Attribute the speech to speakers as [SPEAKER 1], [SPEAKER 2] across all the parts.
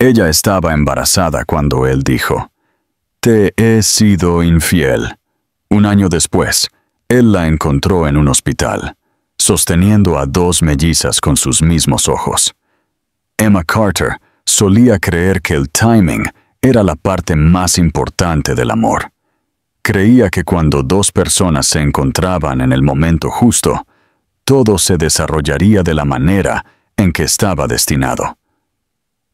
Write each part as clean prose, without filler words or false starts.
[SPEAKER 1] Ella estaba embarazada cuando él dijo, «Te he sido infiel». Un año después, él la encontró en un hospital, sosteniendo a dos mellizas con sus mismos ojos. Emma Carter solía creer que el timing era la parte más importante del amor. Creía que cuando dos personas se encontraban en el momento justo, todo se desarrollaría de la manera en que estaba destinado.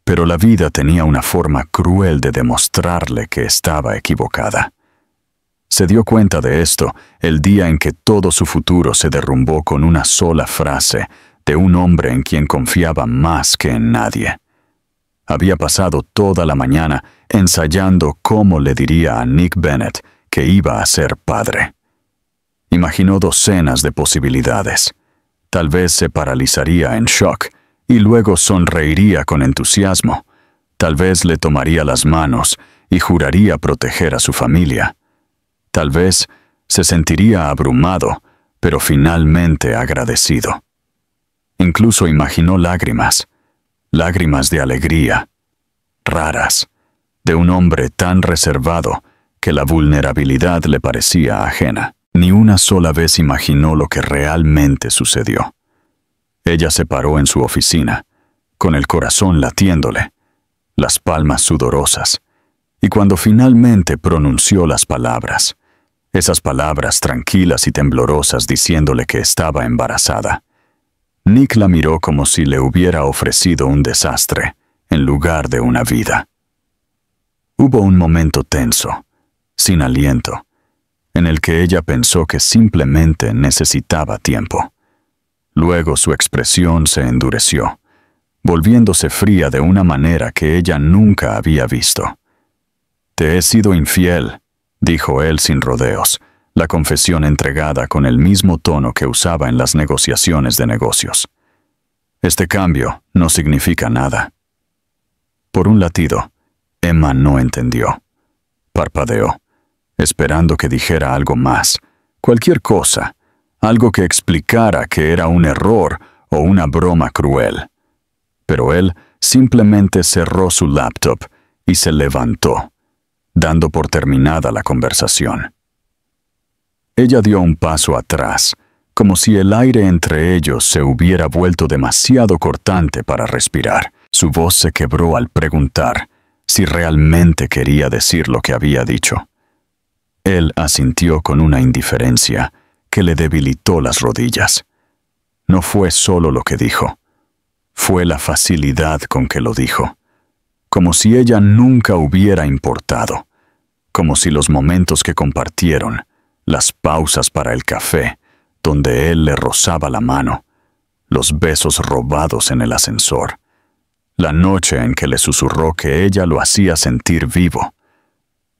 [SPEAKER 1] Pero la vida tenía una forma cruel de demostrarle que estaba equivocada. Se dio cuenta de esto el día en que todo su futuro se derrumbó con una sola frase de un hombre en quien confiaba más que en nadie. Había pasado toda la mañana ensayando cómo le diría a Nick Bennett que iba a ser padre. Imaginó docenas de posibilidades. Tal vez se paralizaría en shock y luego sonreiría con entusiasmo. Tal vez le tomaría las manos y juraría proteger a su familia. Tal vez se sentiría abrumado, pero finalmente agradecido. Incluso imaginó lágrimas de alegría, raras, de un hombre tan reservado que la vulnerabilidad le parecía ajena. Ni una sola vez imaginó lo que realmente sucedió. Ella se paró en su oficina, con el corazón latiéndole, las palmas sudorosas, y cuando finalmente pronunció las palabras, esas palabras tranquilas y temblorosas diciéndole que estaba embarazada, Nick la miró como si le hubiera ofrecido un desastre en lugar de una vida. Hubo un momento tenso, sin aliento, en el que ella pensó que simplemente necesitaba tiempo. Luego su expresión se endureció, volviéndose fría de una manera que ella nunca había visto. «Te he sido infiel», dijo él sin rodeos, la confesión entregada con el mismo tono que usaba en las negociaciones de negocios. «Este cambio no significa nada». Por un latido, Emma no entendió. Parpadeó, esperando que dijera algo más, cualquier cosa, algo que explicara que era un error o una broma cruel. Pero él simplemente cerró su laptop y se levantó, dando por terminada la conversación. Ella dio un paso atrás, como si el aire entre ellos se hubiera vuelto demasiado cortante para respirar. Su voz se quebró al preguntar si realmente quería decir lo que había dicho. Él asintió con una indiferencia que le debilitó las rodillas. No fue solo lo que dijo, fue la facilidad con que lo dijo, como si ella nunca hubiera importado, como si los momentos que compartieron, las pausas para el café, donde él le rozaba la mano, los besos robados en el ascensor, la noche en que le susurró que ella lo hacía sentir vivo,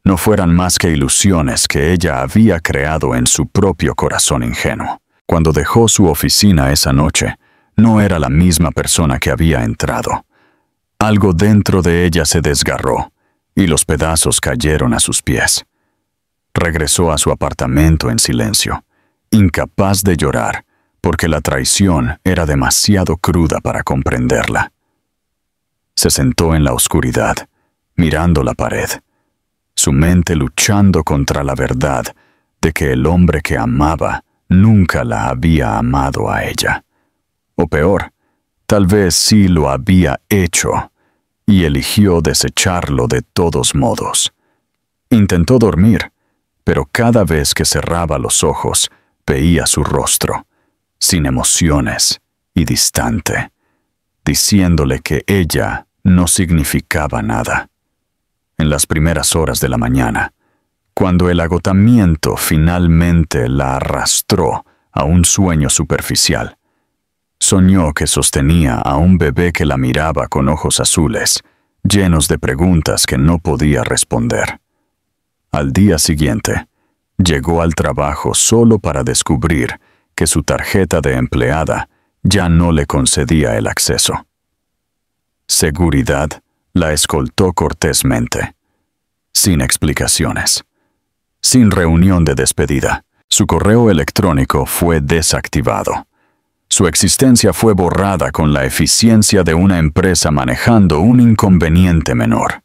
[SPEAKER 1] no fueran más que ilusiones que ella había creado en su propio corazón ingenuo. Cuando dejó su oficina esa noche, no era la misma persona que había entrado. Algo dentro de ella se desgarró y los pedazos cayeron a sus pies. Regresó a su apartamento en silencio, incapaz de llorar, porque la traición era demasiado cruda para comprenderla. Se sentó en la oscuridad, mirando la pared, su mente luchando contra la verdad de que el hombre que amaba nunca la había amado a ella. O peor, tal vez sí lo había hecho, y eligió desecharlo de todos modos. Intentó dormir, pero cada vez que cerraba los ojos, veía su rostro, sin emociones y distante, diciéndole que ella no significaba nada. En las primeras horas de la mañana, cuando el agotamiento finalmente la arrastró a un sueño superficial, soñó que sostenía a un bebé que la miraba con ojos azules, llenos de preguntas que no podía responder. Al día siguiente, llegó al trabajo solo para descubrir que su tarjeta de empleada ya no le concedía el acceso. Seguridad la escoltó cortésmente, sin explicaciones, sin reunión de despedida. Su correo electrónico fue desactivado. Su existencia fue borrada con la eficiencia de una empresa manejando un inconveniente menor.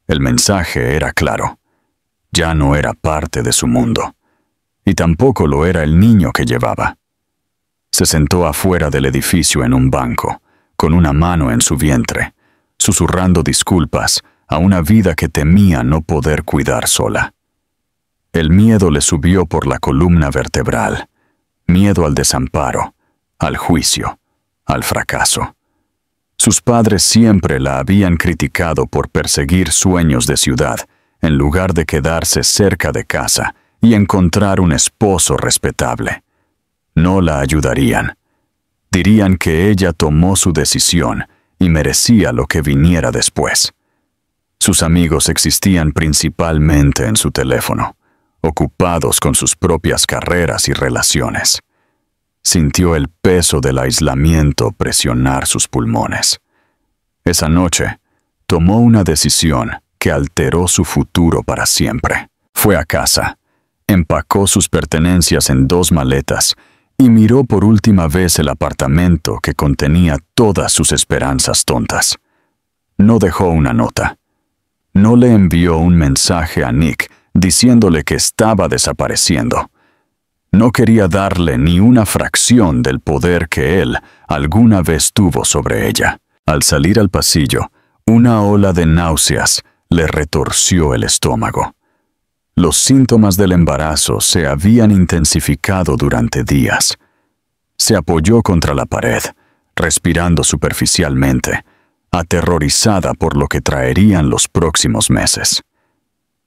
[SPEAKER 1] El mensaje era claro. Ya no era parte de su mundo. Y tampoco lo era el niño que llevaba. Se sentó afuera del edificio en un banco, con una mano en su vientre, susurrando disculpas a una vida que temía no poder cuidar sola. El miedo le subió por la columna vertebral, miedo al desamparo, al juicio, al fracaso. Sus padres siempre la habían criticado por perseguir sueños de ciudad, en lugar de quedarse cerca de casa y encontrar un esposo respetable. No la ayudarían. Dirían que ella tomó su decisión y merecía lo que viniera después. Sus amigos existían principalmente en su teléfono, ocupados con sus propias carreras y relaciones. Sintió el peso del aislamiento presionar sus pulmones. Esa noche, tomó una decisión que alteró su futuro para siempre. Fue a casa, empacó sus pertenencias en 2 maletas y miró por última vez el apartamento que contenía todas sus esperanzas tontas. No dejó una nota. No le envió un mensaje a Nick diciéndole que estaba desapareciendo. No quería darle ni una fracción del poder que él alguna vez tuvo sobre ella. Al salir al pasillo, una ola de náuseas le retorció el estómago. Los síntomas del embarazo se habían intensificado durante días. Se apoyó contra la pared, respirando superficialmente, aterrorizada por lo que traerían los próximos meses.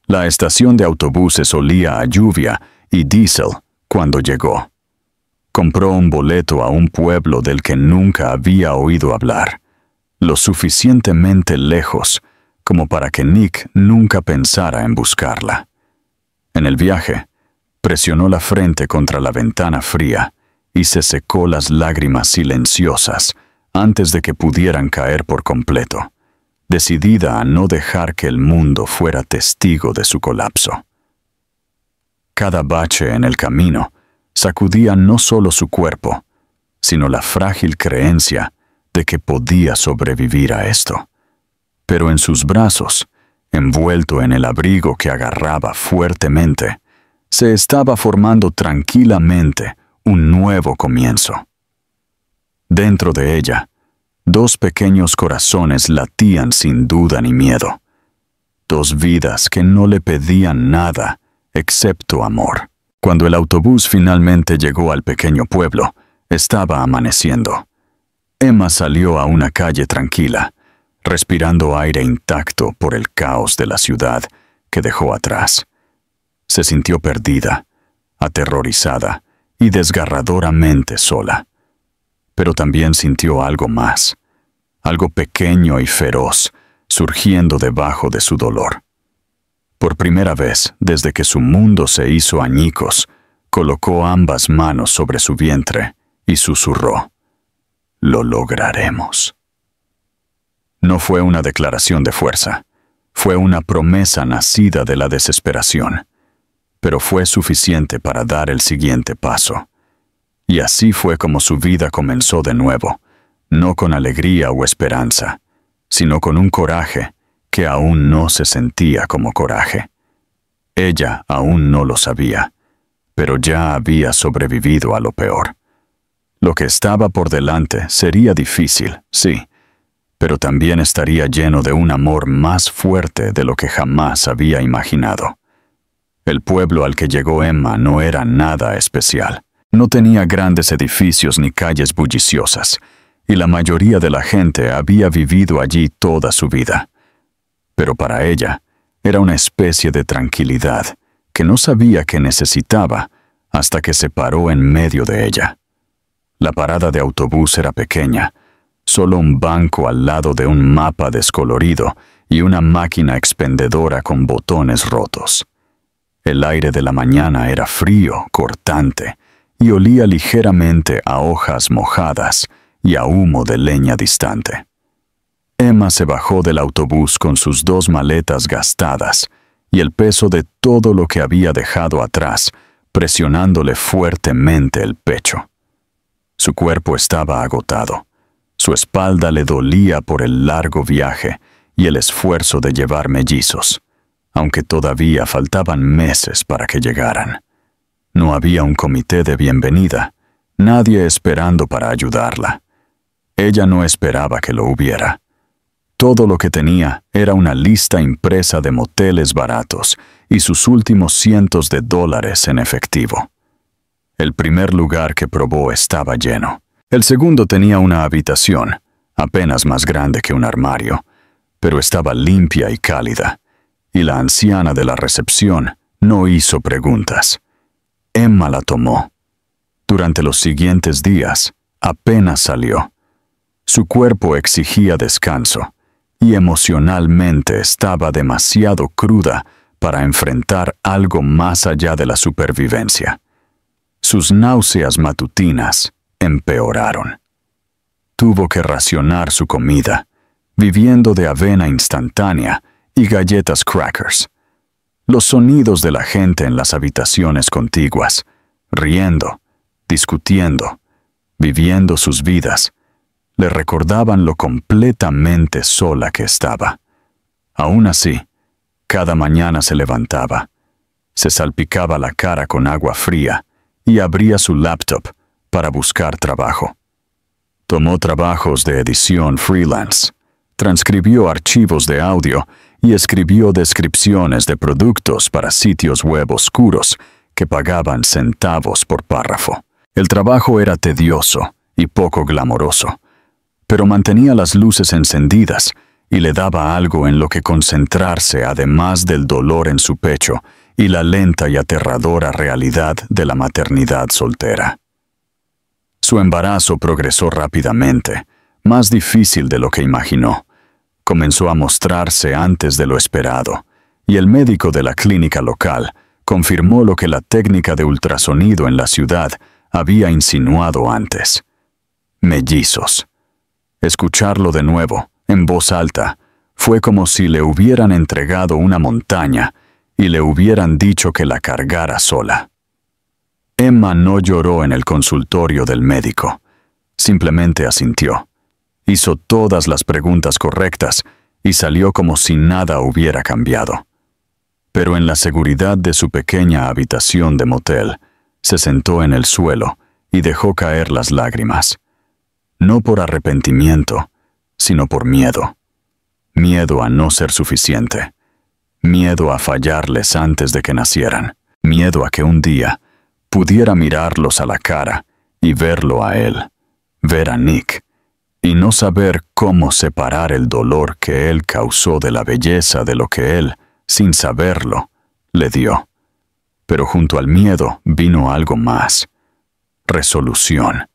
[SPEAKER 1] La estación de autobuses olía a lluvia y diésel cuando llegó. Compró un boleto a un pueblo del que nunca había oído hablar, lo suficientemente lejos como para que Nick nunca pensara en buscarla. En el viaje, presionó la frente contra la ventana fría y se secó las lágrimas silenciosas antes de que pudieran caer por completo, decidida a no dejar que el mundo fuera testigo de su colapso. Cada bache en el camino sacudía no solo su cuerpo, sino la frágil creencia de que podía sobrevivir a esto. Pero en sus brazos, envuelto en el abrigo que agarraba fuertemente, se estaba formando tranquilamente un nuevo comienzo. Dentro de ella, 2 pequeños corazones latían sin duda ni miedo. 2 vidas que no le pedían nada excepto amor. Cuando el autobús finalmente llegó al pequeño pueblo, estaba amaneciendo. Emma salió a una calle tranquila, respirando aire intacto por el caos de la ciudad que dejó atrás. Se sintió perdida, aterrorizada y desgarradoramente sola. Pero también sintió algo más, algo pequeño y feroz, surgiendo debajo de su dolor. Por primera vez desde que su mundo se hizo añicos, colocó ambas manos sobre su vientre y susurró: «Lo lograremos». No fue una declaración de fuerza, fue una promesa nacida de la desesperación, pero fue suficiente para dar el siguiente paso. Y así fue como su vida comenzó de nuevo, no con alegría o esperanza, sino con un coraje que aún no se sentía como coraje. Ella aún no lo sabía, pero ya había sobrevivido a lo peor. Lo que estaba por delante sería difícil, sí, pero también estaría lleno de un amor más fuerte de lo que jamás había imaginado. El pueblo al que llegó Emma no era nada especial. No tenía grandes edificios ni calles bulliciosas, y la mayoría de la gente había vivido allí toda su vida. Pero para ella era una especie de tranquilidad que no sabía que necesitaba hasta que se paró en medio de ella. La parada de autobús era pequeña, solo un banco al lado de un mapa descolorido y una máquina expendedora con botones rotos. El aire de la mañana era frío, cortante, y olía ligeramente a hojas mojadas y a humo de leña distante. Emma se bajó del autobús con sus 2 maletas gastadas y el peso de todo lo que había dejado atrás, presionándole fuertemente el pecho. Su cuerpo estaba agotado. Su espalda le dolía por el largo viaje y el esfuerzo de llevar mellizos, aunque todavía faltaban meses para que llegaran. No había un comité de bienvenida, nadie esperando para ayudarla. Ella no esperaba que lo hubiera. Todo lo que tenía era una lista impresa de moteles baratos y sus últimos cientos de dólares en efectivo. El primer lugar que probó estaba lleno. El segundo tenía una habitación, apenas más grande que un armario, pero estaba limpia y cálida, y la anciana de la recepción no hizo preguntas. Emma la tomó. Durante los siguientes días, apenas salió. Su cuerpo exigía descanso, y emocionalmente estaba demasiado cruda para enfrentar algo más allá de la supervivencia. Sus náuseas matutinas empeoraron. Tuvo que racionar su comida, viviendo de avena instantánea y galletas crackers. Los sonidos de la gente en las habitaciones contiguas, riendo, discutiendo, viviendo sus vidas, le recordaban lo completamente sola que estaba. Aún así, cada mañana se levantaba, se salpicaba la cara con agua fría y abría su laptop para buscar trabajo. Tomó trabajos de edición freelance, transcribió archivos de audio y escribió descripciones de productos para sitios web oscuros que pagaban centavos por párrafo. El trabajo era tedioso y poco glamoroso, pero mantenía las luces encendidas y le daba algo en lo que concentrarse además del dolor en su pecho y la lenta y aterradora realidad de la maternidad soltera. Su embarazo progresó rápidamente, más difícil de lo que imaginó. Comenzó a mostrarse antes de lo esperado, y el médico de la clínica local confirmó lo que la técnica de ultrasonido en la ciudad había insinuado antes. Mellizos. Escucharlo de nuevo, en voz alta, fue como si le hubieran entregado una montaña y le hubieran dicho que la cargara sola. Emma no lloró en el consultorio del médico, simplemente asintió. Hizo todas las preguntas correctas y salió como si nada hubiera cambiado. Pero en la seguridad de su pequeña habitación de motel, se sentó en el suelo y dejó caer las lágrimas. No por arrepentimiento, sino por miedo. Miedo a no ser suficiente. Miedo a fallarles antes de que nacieran. Miedo a que un día pudiera mirarlos a la cara y verlo a él, ver a Nick, y no saber cómo separar el dolor que él causó de la belleza de lo que él, sin saberlo, le dio. Pero junto al miedo vino algo más. Resolución.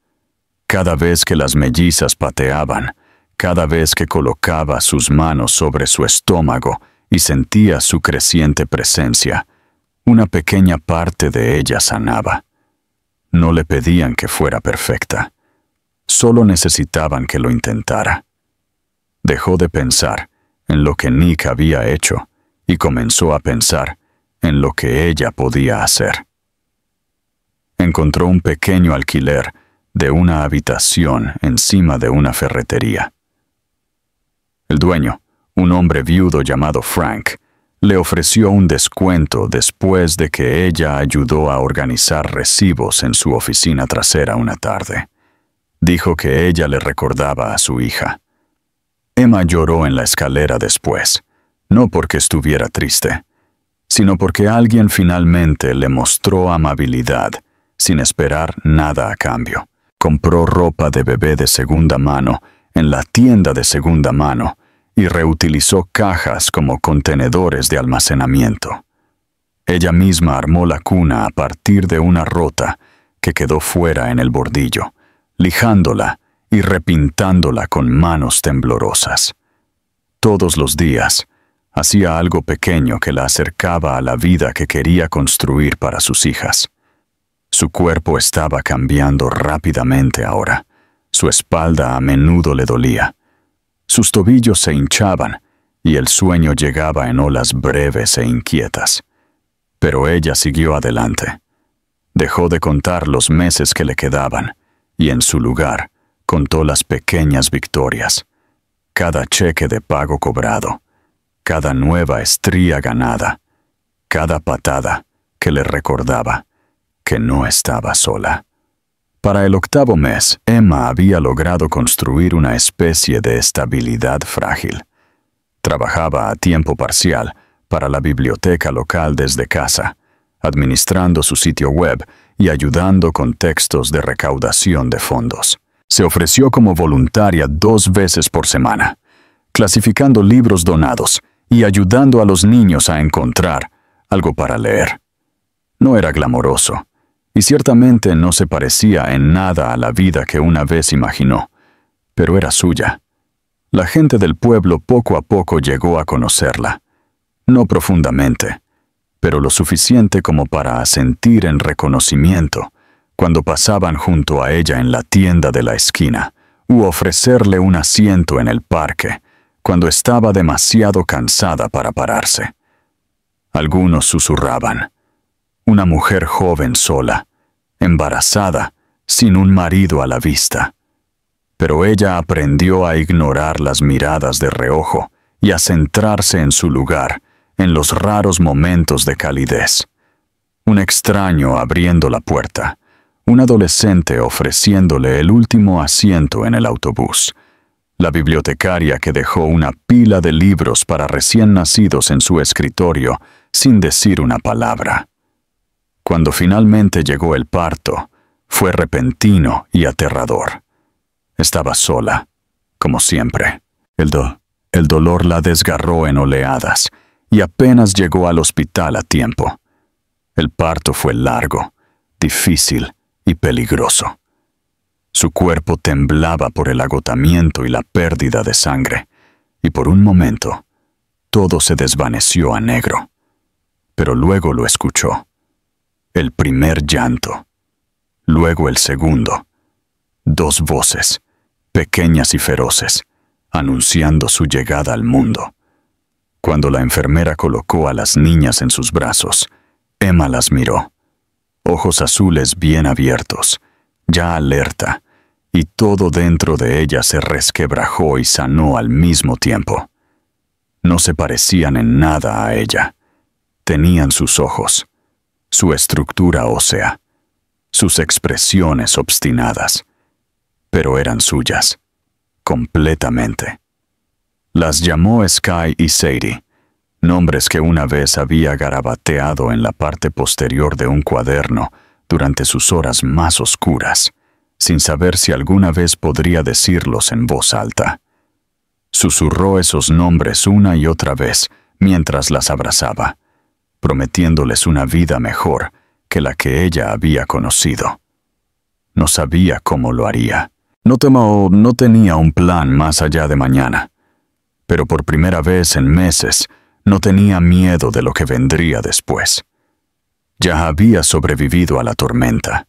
[SPEAKER 1] Cada vez que las mellizas pateaban, cada vez que colocaba sus manos sobre su estómago y sentía su creciente presencia, una pequeña parte de ella sanaba. No le pedían que fuera perfecta. Solo necesitaban que lo intentara. Dejó de pensar en lo que Nick había hecho y comenzó a pensar en lo que ella podía hacer. Encontró un pequeño alquiler de una habitación encima de una ferretería. El dueño, un hombre viudo llamado Frank, le ofreció un descuento después de que ella ayudó a organizar recibos en su oficina trasera una tarde. Dijo que ella le recordaba a su hija. Emma lloró en la escalera después, no porque estuviera triste, sino porque alguien finalmente le mostró amabilidad, sin esperar nada a cambio. Compró ropa de bebé de segunda mano en la tienda de segunda mano y reutilizó cajas como contenedores de almacenamiento. Ella misma armó la cuna a partir de una rota que quedó fuera en el bordillo, lijándola y repintándola con manos temblorosas. Todos los días, hacía algo pequeño que la acercaba a la vida que quería construir para sus hijas. Su cuerpo estaba cambiando rápidamente ahora. Su espalda a menudo le dolía. Sus tobillos se hinchaban y el sueño llegaba en olas breves e inquietas. Pero ella siguió adelante. Dejó de contar los meses que le quedaban y en su lugar contó las pequeñas victorias, cada cheque de pago cobrado, cada nueva estría ganada, cada patada que le recordaba que no estaba sola. Para el 8º mes, Emma había logrado construir una especie de estabilidad frágil. Trabajaba a tiempo parcial para la biblioteca local desde casa, administrando su sitio web y ayudando con textos de recaudación de fondos. Se ofreció como voluntaria 2 veces por semana, clasificando libros donados y ayudando a los niños a encontrar algo para leer. No era glamoroso, y ciertamente no se parecía en nada a la vida que una vez imaginó, pero era suya. La gente del pueblo poco a poco llegó a conocerla, no profundamente, pero lo suficiente como para asentir en reconocimiento cuando pasaban junto a ella en la tienda de la esquina, u ofrecerle un asiento en el parque cuando estaba demasiado cansada para pararse. Algunos susurraban: una mujer joven sola, embarazada, sin un marido a la vista. Pero ella aprendió a ignorar las miradas de reojo y a centrarse en su lugar, en los raros momentos de calidez. Un extraño abriendo la puerta, un adolescente ofreciéndole el último asiento en el autobús, la bibliotecaria que dejó una pila de libros para recién nacidos en su escritorio sin decir una palabra. Cuando finalmente llegó el parto, fue repentino y aterrador. Estaba sola, como siempre. El dolor la desgarró en oleadas y apenas llegó al hospital a tiempo. El parto fue largo, difícil y peligroso. Su cuerpo temblaba por el agotamiento y la pérdida de sangre, y por un momento todo se desvaneció a negro. Pero luego lo escuchó. El primer llanto, luego el segundo. 2 voces, pequeñas y feroces, anunciando su llegada al mundo. Cuando la enfermera colocó a las niñas en sus brazos, Emma las miró, ojos azules bien abiertos, ya alerta, y todo dentro de ella se resquebrajó y sanó al mismo tiempo. No se parecían en nada a ella. Tenían sus ojos, su estructura ósea, sus expresiones obstinadas, pero eran suyas, completamente. Las llamó Sky y Sadie, nombres que una vez había garabateado en la parte posterior de un cuaderno durante sus horas más oscuras, sin saber si alguna vez podría decirlos en voz alta. Susurró esos nombres una y otra vez mientras las abrazaba, prometiéndoles una vida mejor que la que ella había conocido. No sabía cómo lo haría. No tenía un plan más allá de mañana, pero por primera vez en meses no tenía miedo de lo que vendría después. Ya había sobrevivido a la tormenta.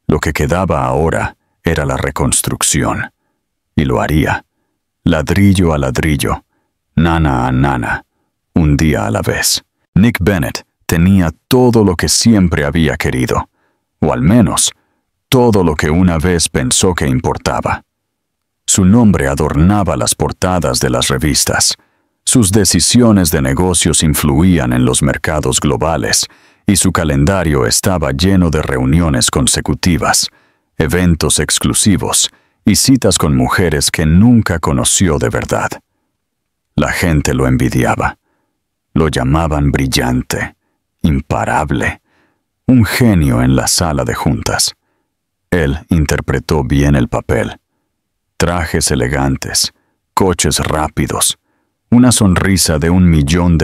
[SPEAKER 1] Lo que quedaba ahora era la reconstrucción, y lo haría, ladrillo a ladrillo, nana a nana, un día a la vez. Nick Bennett tenía todo lo que siempre había querido, o al menos todo lo que una vez pensó que importaba. Su nombre adornaba las portadas de las revistas. Sus decisiones de negocios influían en los mercados globales y su calendario estaba lleno de reuniones consecutivas, eventos exclusivos y citas con mujeres que nunca conoció de verdad. La gente lo envidiaba. Lo llamaban brillante, imparable, un genio en la sala de juntas. Él interpretó bien el papel. Trajes elegantes, coches rápidos, una sonrisa de $1 millón.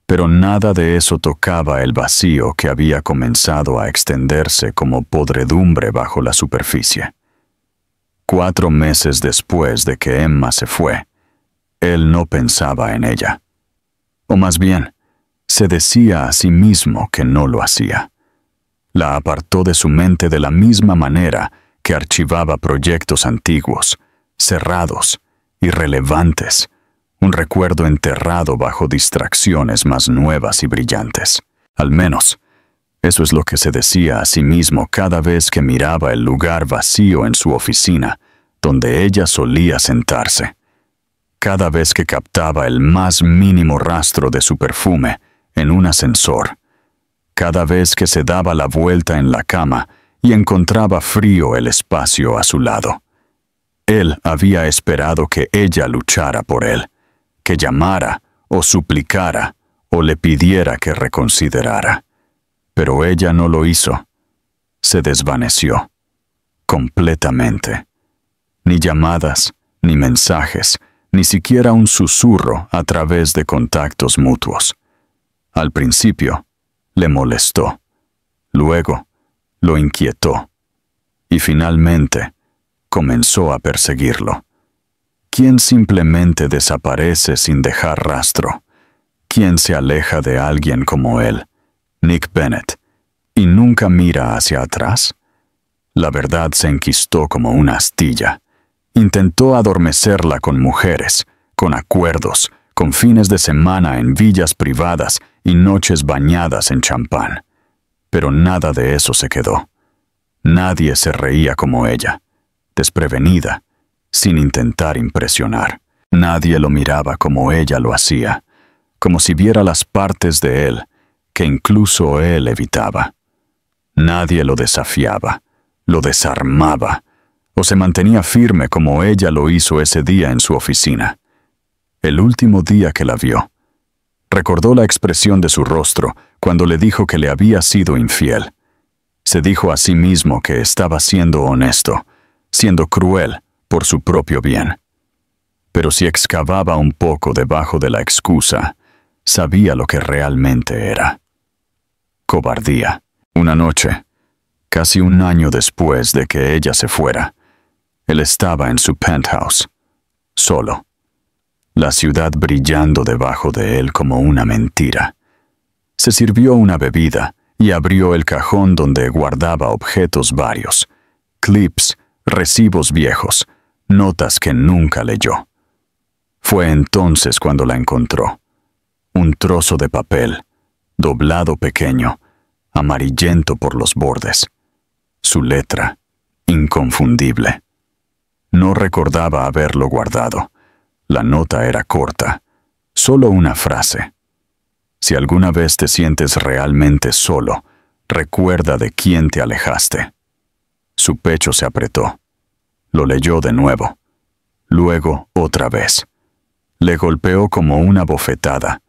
[SPEAKER 1] Pero nada de eso tocaba el vacío que había comenzado a extenderse como podredumbre bajo la superficie. 4 meses después de que Emma se fue, él no pensaba en ella. O más bien, se decía a sí mismo que no lo hacía. La apartó de su mente de la misma manera que archivaba proyectos antiguos, cerrados, irrelevantes, un recuerdo enterrado bajo distracciones más nuevas y brillantes. Al menos, Eso es lo que se decía a sí mismo cada vez que miraba el lugar vacío en su oficina, donde ella solía sentarse. Cada vez que captaba el más mínimo rastro de su perfume en un ascensor. Cada vez que se daba la vuelta en la cama y encontraba frío el espacio a su lado. Él había esperado que ella luchara por él, que llamara o suplicara o le pidiera que reconsiderara. Pero ella no lo hizo. Se desvaneció. Completamente. Ni llamadas, ni mensajes, ni siquiera un susurro a través de contactos mutuos. Al principio, le molestó. Luego, lo inquietó. Y finalmente, comenzó a perseguirlo. ¿Quién simplemente desaparece sin dejar rastro? ¿Quién se aleja de alguien como él, Nick Bennett, y nunca mira hacia atrás? La verdad se enquistó como una astilla. Intentó adormecerla con mujeres, con acuerdos, con fines de semana en villas privadas y noches bañadas en champán. Pero nada de eso se quedó. Nadie se reía como ella, desprevenida, sin intentar impresionar. Nadie lo miraba como ella lo hacía, como si viera las partes de él que incluso él evitaba. Nadie lo desafiaba, lo desarmaba, o se mantenía firme como ella lo hizo ese día en su oficina. El último día que la vio, recordó la expresión de su rostro cuando le dijo que le había sido infiel. Se dijo a sí mismo que estaba siendo honesto, siendo cruel por su propio bien. Pero si excavaba un poco debajo de la excusa, sabía lo que realmente era. Cobardía. Una noche, casi un año después de que ella se fuera, él estaba en su penthouse, solo. La ciudad brillando debajo de él como una mentira. Se sirvió una bebida y abrió el cajón donde guardaba objetos varios, clips, recibos viejos, notas que nunca leyó. Fue entonces cuando la encontró. Un trozo de papel, doblado pequeño, amarillento por los bordes. Su letra, inconfundible. No recordaba haberlo guardado. La nota era corta, solo una frase. Si alguna vez te sientes realmente solo, recuerda de quién te alejaste. Su pecho se apretó. Lo leyó de nuevo. Luego otra vez. Le golpeó como una bofetada,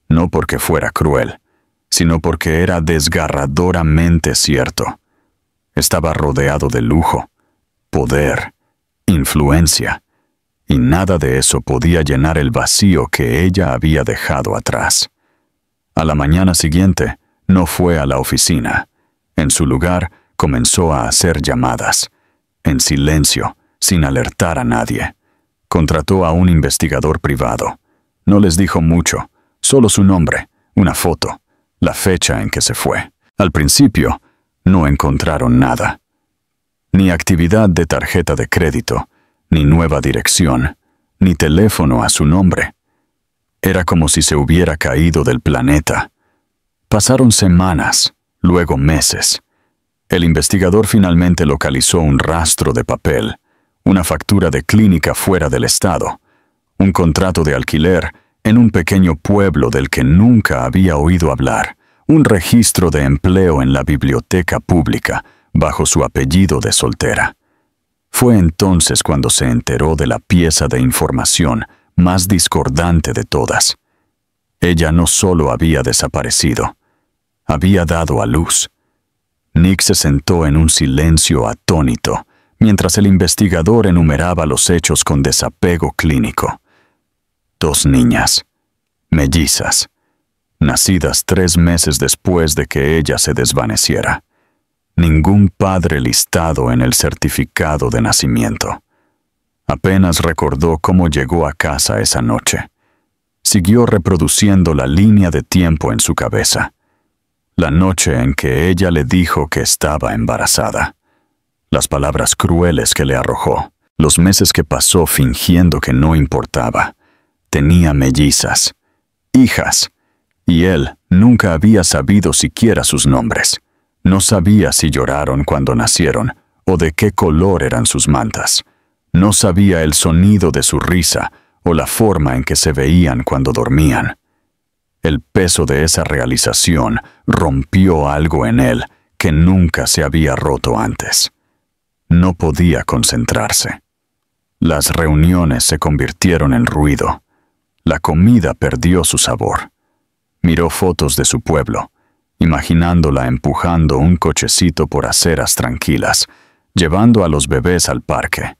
[SPEAKER 1] no porque fuera cruel, sino porque era desgarradoramente cierto. Estaba rodeado de lujo, poder, influencia, y nada de eso podía llenar el vacío que ella había dejado atrás. A la mañana siguiente, no fue a la oficina. En su lugar, comenzó a hacer llamadas, en silencio, sin alertar a nadie. Contrató a un investigador privado. No les dijo mucho, solo su nombre, una foto, la fecha en que se fue. Al principio, no encontraron nada. Ni actividad de tarjeta de crédito, ni nueva dirección, ni teléfono a su nombre. Era como si se hubiera caído del planeta. Pasaron semanas, luego meses. El investigador finalmente localizó un rastro de papel, una factura de clínica fuera del estado, un contrato de alquiler en un pequeño pueblo del que nunca había oído hablar, un registro de empleo en la biblioteca pública bajo su apellido de soltera. Fue entonces cuando se enteró de la pieza de información más discordante de todas. Ella no solo había desaparecido, había dado a luz. Nick se sentó en un silencio atónito mientras el investigador enumeraba los hechos con desapego clínico. 2 niñas, mellizas, nacidas 3 meses después de que ella se desvaneciera. Ningún padre listado en el certificado de nacimiento. Apenas recordó cómo llegó a casa esa noche. Siguió reproduciendo la línea de tiempo en su cabeza. La noche en que ella le dijo que estaba embarazada. Las palabras crueles que le arrojó. Los meses que pasó fingiendo que no importaba. Tenía mellizas, hijas, y él nunca había sabido siquiera sus nombres. No sabía si lloraron cuando nacieron o de qué color eran sus mantas. No sabía el sonido de su risa o la forma en que se veían cuando dormían. El peso de esa realización rompió algo en él que nunca se había roto antes. No podía concentrarse. Las reuniones se convirtieron en ruido. La comida perdió su sabor. Miró fotos de su pueblo, imaginándola empujando un cochecito por aceras tranquilas, llevando a los bebés al parque,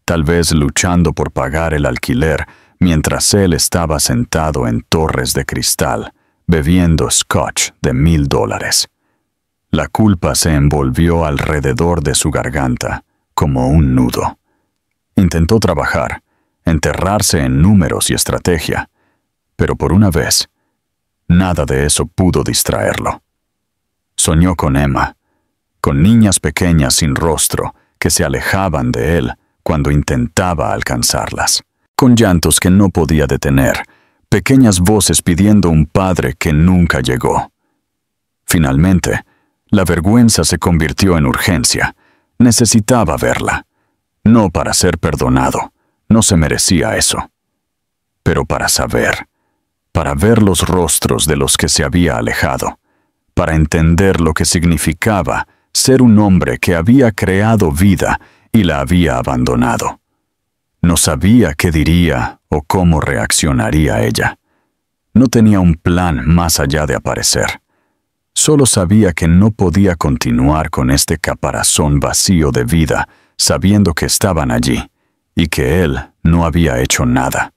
[SPEAKER 1] tal vez luchando por pagar el alquiler mientras él estaba sentado en torres de cristal, bebiendo scotch de $1000. La culpa se envolvió alrededor de su garganta como un nudo. Intentó trabajar, enterrarse en números y estrategia, pero por una vez, nada de eso pudo distraerlo. Soñó con Emma, con niñas pequeñas sin rostro que se alejaban de él cuando intentaba alcanzarlas, con llantos que no podía detener, pequeñas voces pidiendo un padre que nunca llegó. Finalmente, la vergüenza se convirtió en urgencia. Necesitaba verla. No para ser perdonado, no se merecía eso. Pero para saber, para ver los rostros de los que se había alejado, para entender lo que significaba ser un hombre que había creado vida y la había abandonado. No sabía qué diría o cómo reaccionaría ella. No tenía un plan más allá de aparecer. Solo sabía que no podía continuar con este caparazón vacío de vida, sabiendo que estaban allí y que él no había hecho nada.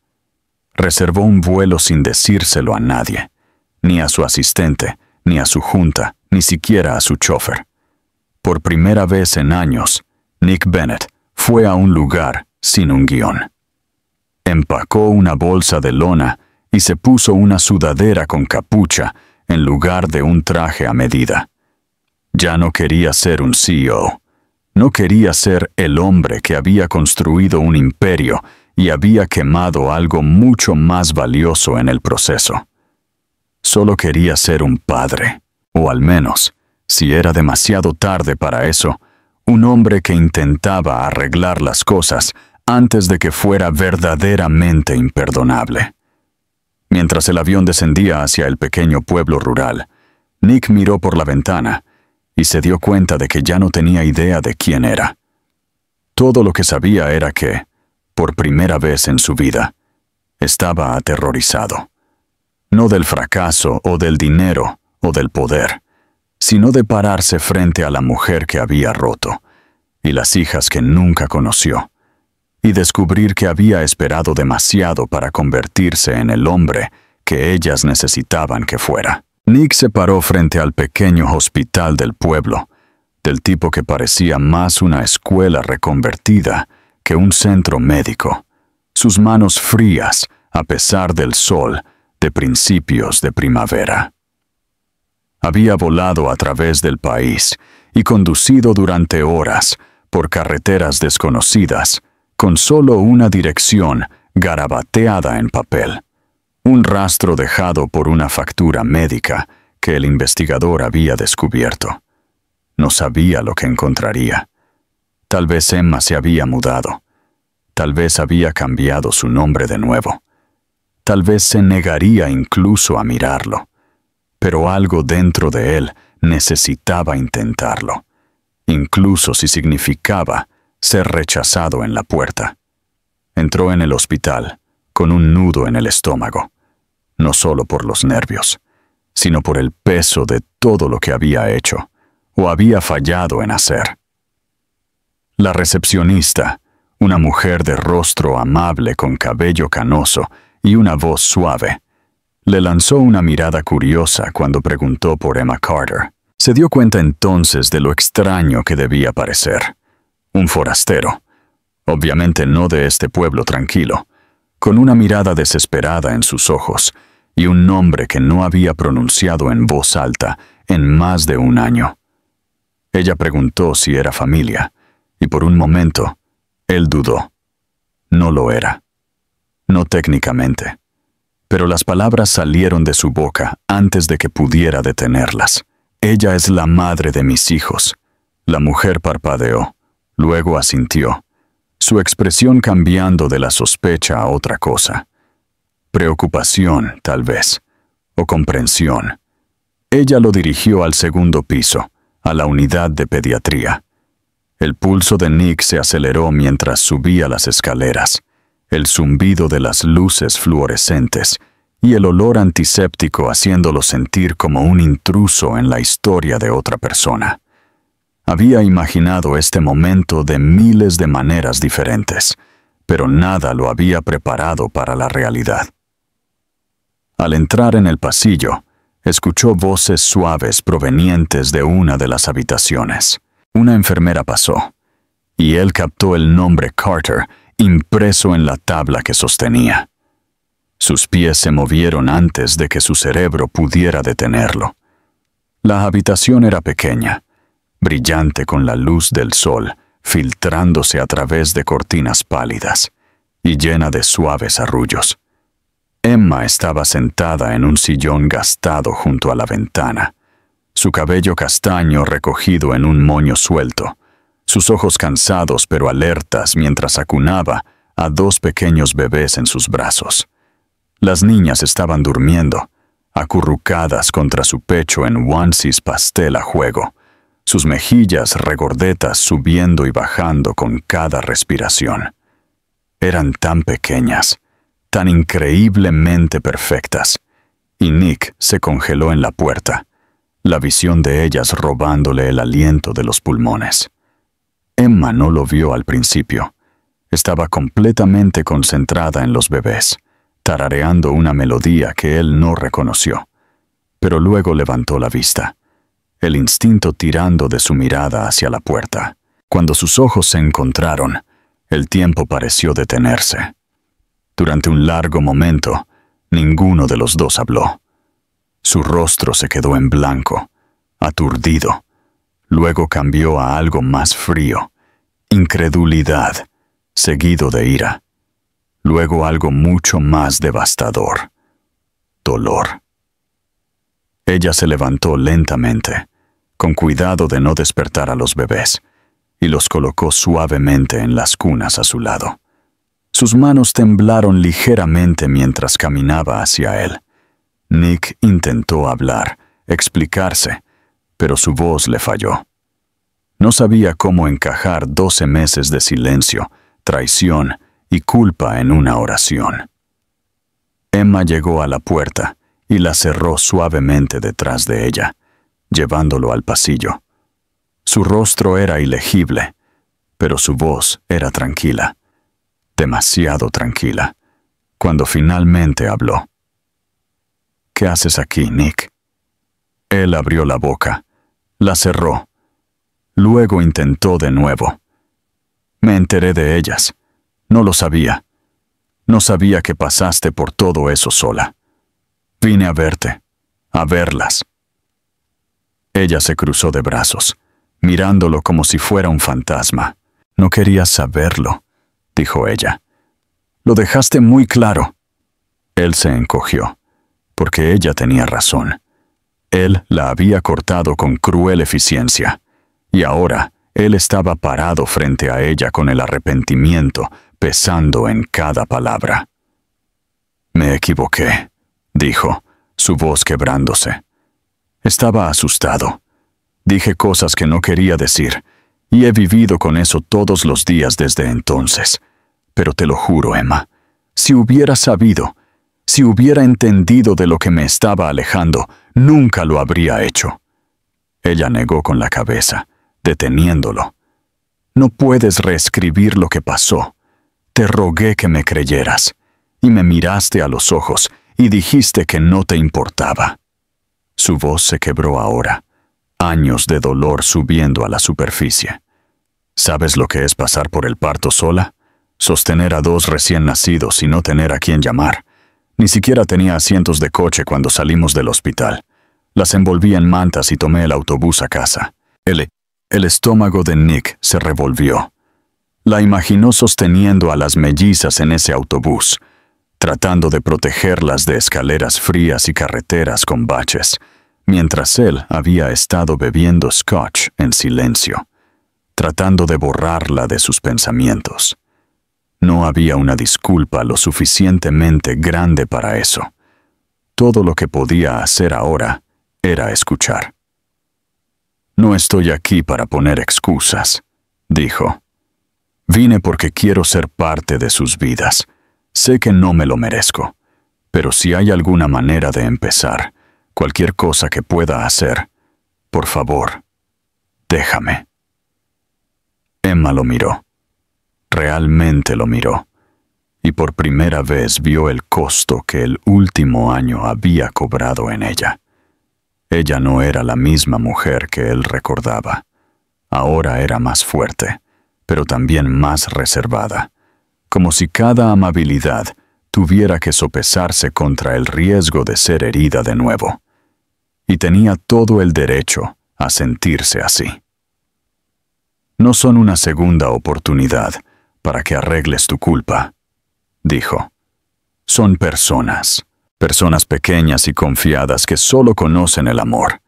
[SPEAKER 1] Reservó un vuelo sin decírselo a nadie, ni a su asistente, ni a su junta, ni siquiera a su chofer. Por primera vez en años, Nick Bennett fue a un lugar sin un guión. Empacó una bolsa de lona y se puso una sudadera con capucha en lugar de un traje a medida. Ya no quería ser un CEO. No quería ser el hombre que había construido un imperio y había quemado algo mucho más valioso en el proceso. Solo quería ser un padre, o al menos, si era demasiado tarde para eso, un hombre que intentaba arreglar las cosas antes de que fuera verdaderamente imperdonable. Mientras el avión descendía hacia el pequeño pueblo rural, Nick miró por la ventana y se dio cuenta de que ya no tenía idea de quién era. Todo lo que sabía era que, por primera vez en su vida, estaba aterrorizado. No del fracaso o del dinero o del poder, sino de pararse frente a la mujer que había roto y las hijas que nunca conoció, y descubrir que había esperado demasiado para convertirse en el hombre que ellas necesitaban que fuera. Nick se paró frente al pequeño hospital del pueblo, del tipo que parecía más una escuela reconvertida que un centro médico, sus manos frías a pesar del sol de principios de primavera. Había volado a través del país y conducido durante horas por carreteras desconocidas, con solo una dirección garabateada en papel, un rastro dejado por una factura médica que el investigador había descubierto. No sabía lo que encontraría. Tal vez Emma se había mudado. Tal vez había cambiado su nombre de nuevo. Tal vez se negaría incluso a mirarlo. Pero algo dentro de él necesitaba intentarlo, incluso si significaba ser rechazado en la puerta. Entró en el hospital con un nudo en el estómago, no solo por los nervios, sino por el peso de todo lo que había hecho o había fallado en hacer. La recepcionista, una mujer de rostro amable con cabello canoso y una voz suave, le lanzó una mirada curiosa cuando preguntó por Emma Carter. Se dio cuenta entonces de lo extraño que debía parecer. Un forastero, obviamente no de este pueblo tranquilo, con una mirada desesperada en sus ojos y un nombre que no había pronunciado en voz alta en más de un año. Ella preguntó si era familia, y por un momento, él dudó. No lo era. No técnicamente, pero las palabras salieron de su boca antes de que pudiera detenerlas. «Ella es la madre de mis hijos». La mujer parpadeó, luego asintió, su expresión cambiando de la sospecha a otra cosa. Preocupación, tal vez, o comprensión. Ella lo dirigió al segundo piso, a la unidad de pediatría. El pulso de Nick se aceleró mientras subía las escaleras, el zumbido de las luces fluorescentes y el olor antiséptico haciéndolo sentir como un intruso en la historia de otra persona. Había imaginado este momento de miles de maneras diferentes, pero nada lo había preparado para la realidad. Al entrar en el pasillo, escuchó voces suaves provenientes de una de las habitaciones. Una enfermera pasó, y él captó el nombre Carter impreso en la tabla que sostenía. Sus pies se movieron antes de que su cerebro pudiera detenerlo. La habitación era pequeña, brillante con la luz del sol, filtrándose a través de cortinas pálidas, y llena de suaves arrullos. Emma estaba sentada en un sillón gastado junto a la ventana, su cabello castaño recogido en un moño suelto, sus ojos cansados pero alertas mientras acunaba a dos pequeños bebés en sus brazos. Las niñas estaban durmiendo, acurrucadas contra su pecho en onesies pastel a juego, sus mejillas regordetas subiendo y bajando con cada respiración. Eran tan pequeñas, tan increíblemente perfectas, y Nick se congeló en la puerta, la visión de ellas robándole el aliento de los pulmones. Emma no lo vio al principio. Estaba completamente concentrada en los bebés, tarareando una melodía que él no reconoció, pero luego levantó la vista, el instinto tirando de su mirada hacia la puerta. Cuando sus ojos se encontraron, el tiempo pareció detenerse. Durante un largo momento, ninguno de los dos habló. Su rostro se quedó en blanco, aturdido. Luego cambió a algo más frío, incredulidad, seguido de ira. Luego algo mucho más devastador, dolor. Ella se levantó lentamente, con cuidado de no despertar a los bebés, y los colocó suavemente en las cunas a su lado. Sus manos temblaron ligeramente mientras caminaba hacia él. Nick intentó hablar, explicarse, pero su voz le falló. No sabía cómo encajar 12 meses de silencio, traición y culpa en una oración. Emma llegó a la puerta y la cerró suavemente detrás de ella, llevándolo al pasillo. Su rostro era ilegible, pero su voz era tranquila, demasiado tranquila, cuando finalmente habló. «¿Qué haces aquí, Nick?» Él abrió la boca, la cerró. Luego intentó de nuevo. «Me enteré de ellas. No lo sabía. No sabía que pasaste por todo eso sola. Vine a verte, a verlas». Ella se cruzó de brazos, mirándolo como si fuera un fantasma. «No querías saberlo», dijo ella. «Lo dejaste muy claro». Él se encogió, porque ella tenía razón. Él la había cortado con cruel eficiencia, y ahora él estaba parado frente a ella con el arrepentimiento pesando en cada palabra. «Me equivoqué», dijo, su voz quebrándose. Estaba asustado. Dije cosas que no quería decir, y he vivido con eso todos los días desde entonces. Pero te lo juro, Emma, si hubiera sabido, si hubiera entendido de lo que me estaba alejando, nunca lo habría hecho». Ella negó con la cabeza, deteniéndolo. «No puedes reescribir lo que pasó. Te rogué que me creyeras, y me miraste a los ojos y dijiste que no te importaba». Su voz se quebró ahora, años de dolor subiendo a la superficie. ¿Sabes lo que es pasar por el parto sola? Sostener a 2 recién nacidos y no tener a quién llamar. Ni siquiera tenía asientos de coche cuando salimos del hospital. Las envolví en mantas y tomé el autobús a casa. El estómago de Nick se revolvió. La imaginó sosteniendo a las mellizas en ese autobús, tratando de protegerlas de escaleras frías y carreteras con baches, mientras él había estado bebiendo scotch en silencio, tratando de borrarla de sus pensamientos. No había una disculpa lo suficientemente grande para eso. Todo lo que podía hacer ahora era escuchar. «No estoy aquí para poner excusas», dijo. «Vine porque quiero ser parte de sus vidas. Sé que no me lo merezco, pero si hay alguna manera de empezar, cualquier cosa que pueda hacer, por favor, déjame». Emma lo miró. Realmente lo miró. Y por primera vez vio el costo que el último año había cobrado en ella. Ella no era la misma mujer que él recordaba. Ahora era más fuerte, pero también más reservada, como si cada amabilidad tuviera que sopesarse contra el riesgo de ser herida de nuevo. Y tenía todo el derecho a sentirse así. «No son una segunda oportunidad para que arregles tu culpa», dijo. «Son personas pequeñas y confiadas que solo conocen el amor.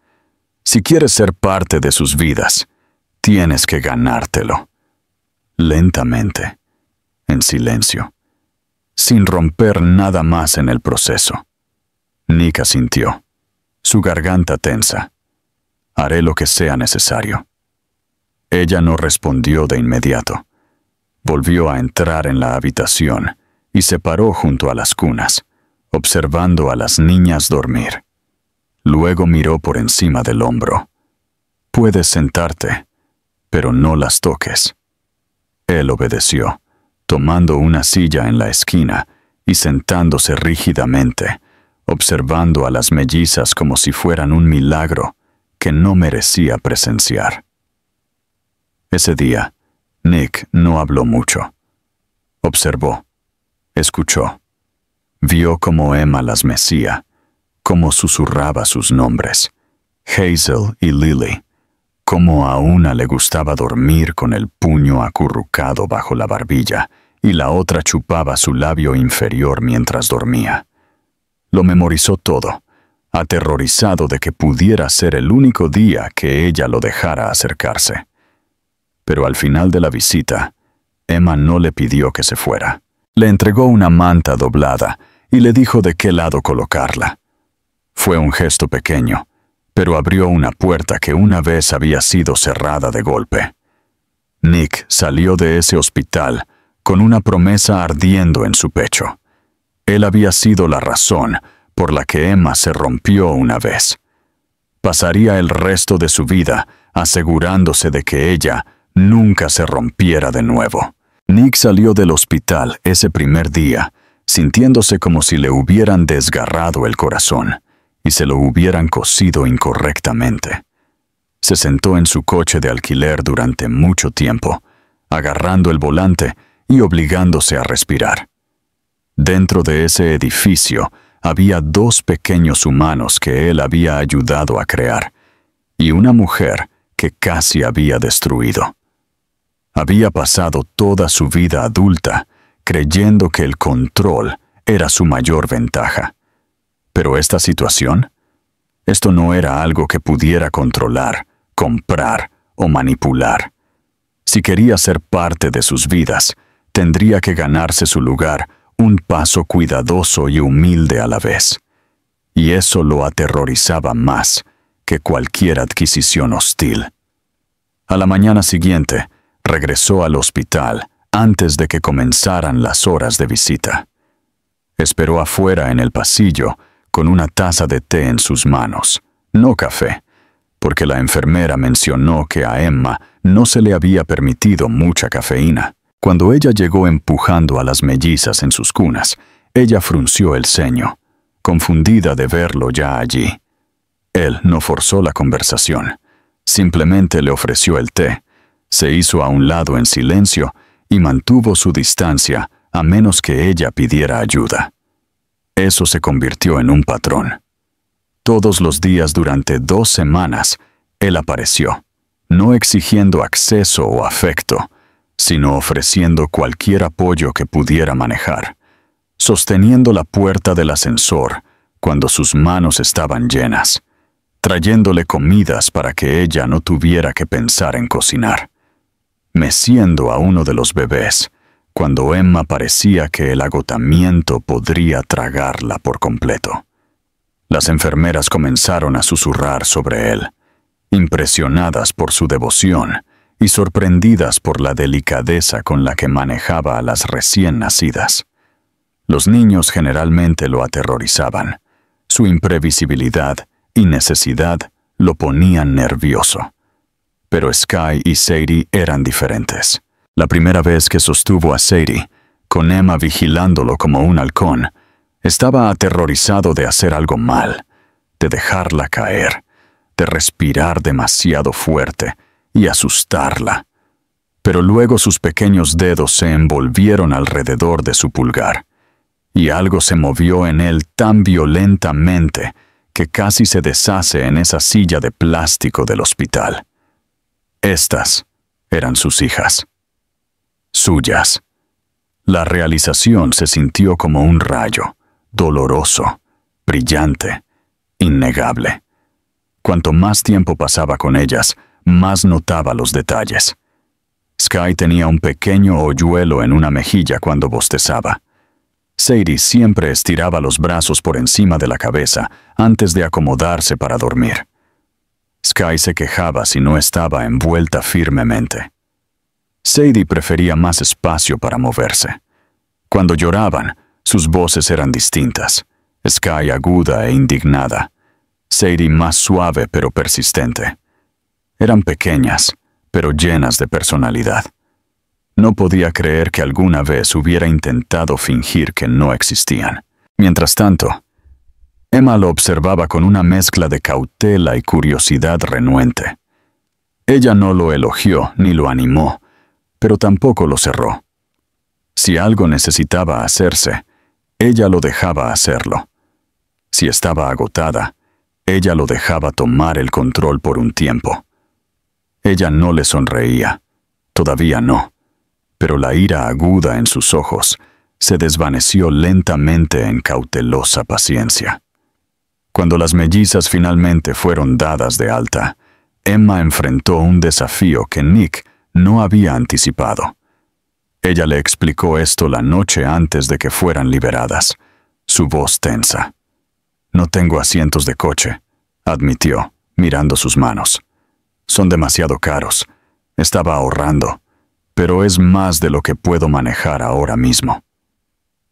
[SPEAKER 1] Si quieres ser parte de sus vidas, tienes que ganártelo». Lentamente, en silencio, sin romper nada más en el proceso. Nick asintió, su garganta tensa. «Haré lo que sea necesario». Ella no respondió de inmediato. Volvió a entrar en la habitación y se paró junto a las cunas, observando a las niñas dormir. Luego miró por encima del hombro. «Puedes sentarte, pero no las toques». Él obedeció, tomando una silla en la esquina y sentándose rígidamente, observando a las mellizas como si fueran un milagro que no merecía presenciar. Ese día, Nick no habló mucho. Observó, escuchó, vio cómo Emma las mecía, cómo susurraba sus nombres, Hazel y Lily, cómo a una le gustaba dormir con el puño acurrucado bajo la barbilla y la otra chupaba su labio inferior mientras dormía. Lo memorizó todo, aterrorizado de que pudiera ser el único día que ella lo dejara acercarse. Pero al final de la visita, Emma no le pidió que se fuera. Le entregó una manta doblada y le dijo de qué lado colocarla. Fue un gesto pequeño, pero abrió una puerta que una vez había sido cerrada de golpe. Nick salió de ese hospital con una promesa ardiendo en su pecho. Él había sido la razón por la que Emma se rompió una vez. Pasaría el resto de su vida asegurándose de que ella nunca se rompiera de nuevo. Nick salió del hospital ese primer día, sintiéndose como si le hubieran desgarrado el corazón y se lo hubieran cosido incorrectamente. Se sentó en su coche de alquiler durante mucho tiempo, agarrando el volante y obligándose a respirar. Dentro de ese edificio había 2 pequeños humanos que él había ayudado a crear, y una mujer que casi había destruido. Había pasado toda su vida adulta creyendo que el control era su mayor ventaja. Pero esta situación, esto no era algo que pudiera controlar, comprar o manipular. Si quería ser parte de sus vidas, tendría que ganarse su lugar un paso cuidadoso y humilde a la vez. Y eso lo aterrorizaba más que cualquier adquisición hostil. A la mañana siguiente, regresó al hospital antes de que comenzaran las horas de visita. Esperó afuera en el pasillo con una taza de té en sus manos, no café, porque la enfermera mencionó que a Emma no se le había permitido mucha cafeína. Cuando ella llegó empujando a las mellizas en sus cunas, ella frunció el ceño, confundida de verlo ya allí. Él no forzó la conversación, simplemente le ofreció el té, se hizo a un lado en silencio y mantuvo su distancia a menos que ella pidiera ayuda. Eso se convirtió en un patrón. Todos los días durante 2 semanas, él apareció, no exigiendo acceso o afecto, sino ofreciendo cualquier apoyo que pudiera manejar. sosteniendo la puerta del ascensor cuando sus manos estaban llenas, trayéndole comidas para que ella no tuviera que pensar en cocinar, meciendo a uno de los bebés cuando Emma parecía que el agotamiento podría tragarla por completo. Las enfermeras comenzaron a susurrar sobre él, impresionadas por su devoción y sorprendidas por la delicadeza con la que manejaba a las recién nacidas. Los niños generalmente lo aterrorizaban. Su imprevisibilidad y necesidad lo ponían nervioso. Pero Sky y Sadie eran diferentes. La primera vez que sostuvo a Sadie, con Emma vigilándolo como un halcón, estaba aterrorizado de hacer algo mal, de dejarla caer, de respirar demasiado fuerte y asustarla. Pero luego sus pequeños dedos se envolvieron alrededor de su pulgar, y algo se movió en él tan violentamente que casi se deshace en esa silla de plástico del hospital. Estas eran sus hijas. Suyas. La realización se sintió como un rayo, doloroso, brillante, innegable. Cuanto más tiempo pasaba con ellas, más notaba los detalles. Sky tenía un pequeño hoyuelo en una mejilla cuando bostezaba. Sadie siempre estiraba los brazos por encima de la cabeza antes de acomodarse para dormir. Sky se quejaba si no estaba envuelta firmemente. Sadie prefería más espacio para moverse. Cuando lloraban, sus voces eran distintas. Sky aguda e indignada. Sadie más suave pero persistente. Eran pequeñas, pero llenas de personalidad. No podía creer que alguna vez hubiera intentado fingir que no existían. Mientras tanto, Emma lo observaba con una mezcla de cautela y curiosidad renuente. Ella no lo elogió ni lo animó, pero tampoco lo cerró. Si algo necesitaba hacerse, ella lo dejaba hacerlo. Si estaba agotada, ella lo dejaba tomar el control por un tiempo. Ella no le sonreía, todavía no, pero la ira aguda en sus ojos se desvaneció lentamente en cautelosa paciencia. Cuando las mellizas finalmente fueron dadas de alta, Emma enfrentó un desafío que Nick no había anticipado. Ella le explicó esto la noche antes de que fueran liberadas, su voz tensa. «No tengo asientos de coche», admitió, mirando sus manos. «Son demasiado caros. Estaba ahorrando, pero es más de lo que puedo manejar ahora mismo».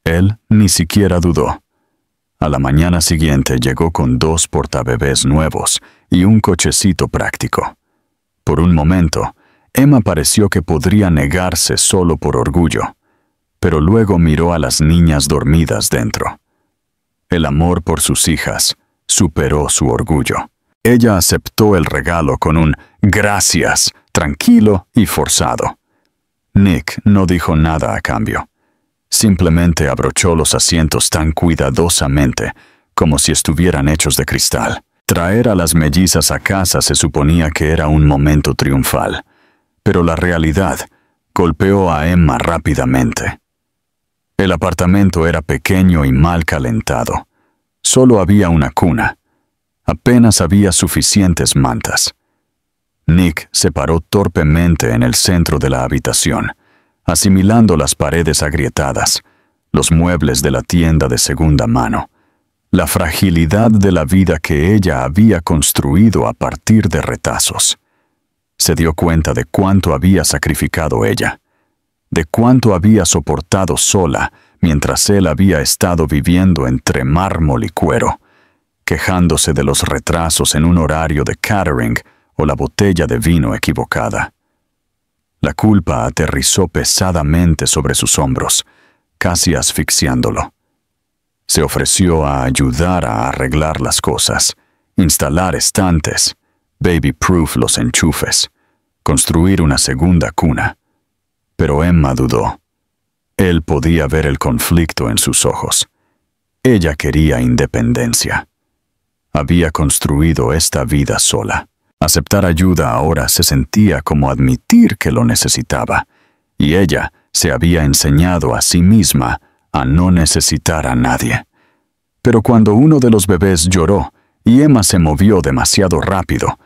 [SPEAKER 1] Él ni siquiera dudó. A la mañana siguiente llegó con 2 portabebés nuevos y un cochecito práctico. Por un momento, Emma pareció que podría negarse solo por orgullo, pero luego miró a las niñas dormidas dentro. El amor por sus hijas superó su orgullo. Ella aceptó el regalo con un «gracias», tranquilo y forzado. Nick no dijo nada a cambio. Simplemente abrochó los asientos tan cuidadosamente como si estuvieran hechos de cristal. Traer a las mellizas a casa se suponía que era un momento triunfal, pero la realidad golpeó a Emma rápidamente. El apartamento era pequeño y mal calentado. Solo había una cuna. Apenas había suficientes mantas. Nick se paró torpemente en el centro de la habitación, asimilando las paredes agrietadas, los muebles de la tienda de segunda mano, la fragilidad de la vida que ella había construido a partir de retazos. Se dio cuenta de cuánto había sacrificado ella, de cuánto había soportado sola mientras él había estado viviendo entre mármol y cuero, quejándose de los retrasos en un horario de catering o la botella de vino equivocada. La culpa aterrizó pesadamente sobre sus hombros, casi asfixiándolo. Se ofreció a ayudar a arreglar las cosas, instalar estantes, baby-proof los enchufes, construir una segunda cuna. Pero Emma dudó. Él podía ver el conflicto en sus ojos. Ella quería independencia. Había construido esta vida sola. Aceptar ayuda ahora se sentía como admitir que lo necesitaba, y ella se había enseñado a sí misma a no necesitar a nadie. Pero cuando uno de los bebés lloró y Emma se movió demasiado rápido,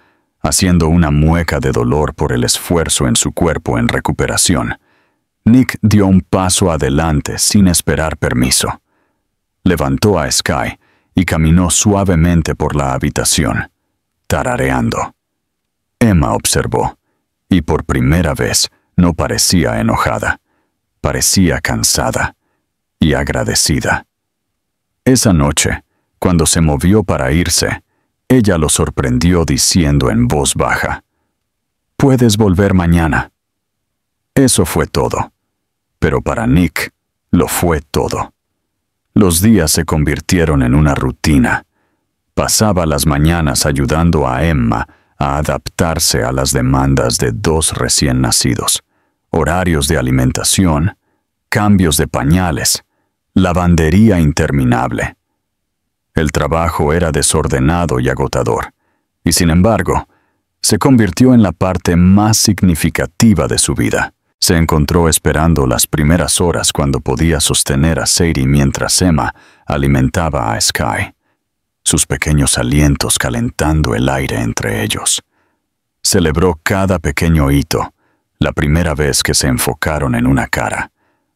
[SPEAKER 1] haciendo una mueca de dolor por el esfuerzo en su cuerpo en recuperación, Nick dio un paso adelante sin esperar permiso. Levantó a Sky y caminó suavemente por la habitación, tarareando. Emma observó, y por primera vez no parecía enojada, parecía cansada y agradecida. Esa noche, cuando se movió para irse, ella lo sorprendió diciendo en voz baja, «Puedes volver mañana». Eso fue todo, pero para Nick lo fue todo. Los días se convirtieron en una rutina. Pasaba las mañanas ayudando a Emma a adaptarse a las demandas de 2 recién nacidos, horarios de alimentación, cambios de pañales, lavandería interminable. El trabajo era desordenado y agotador, y sin embargo, se convirtió en la parte más significativa de su vida. Se encontró esperando las primeras horas cuando podía sostener a Sadie mientras Emma alimentaba a Sky, sus pequeños alientos calentando el aire entre ellos. Celebró cada pequeño hito, la primera vez que se enfocaron en una cara,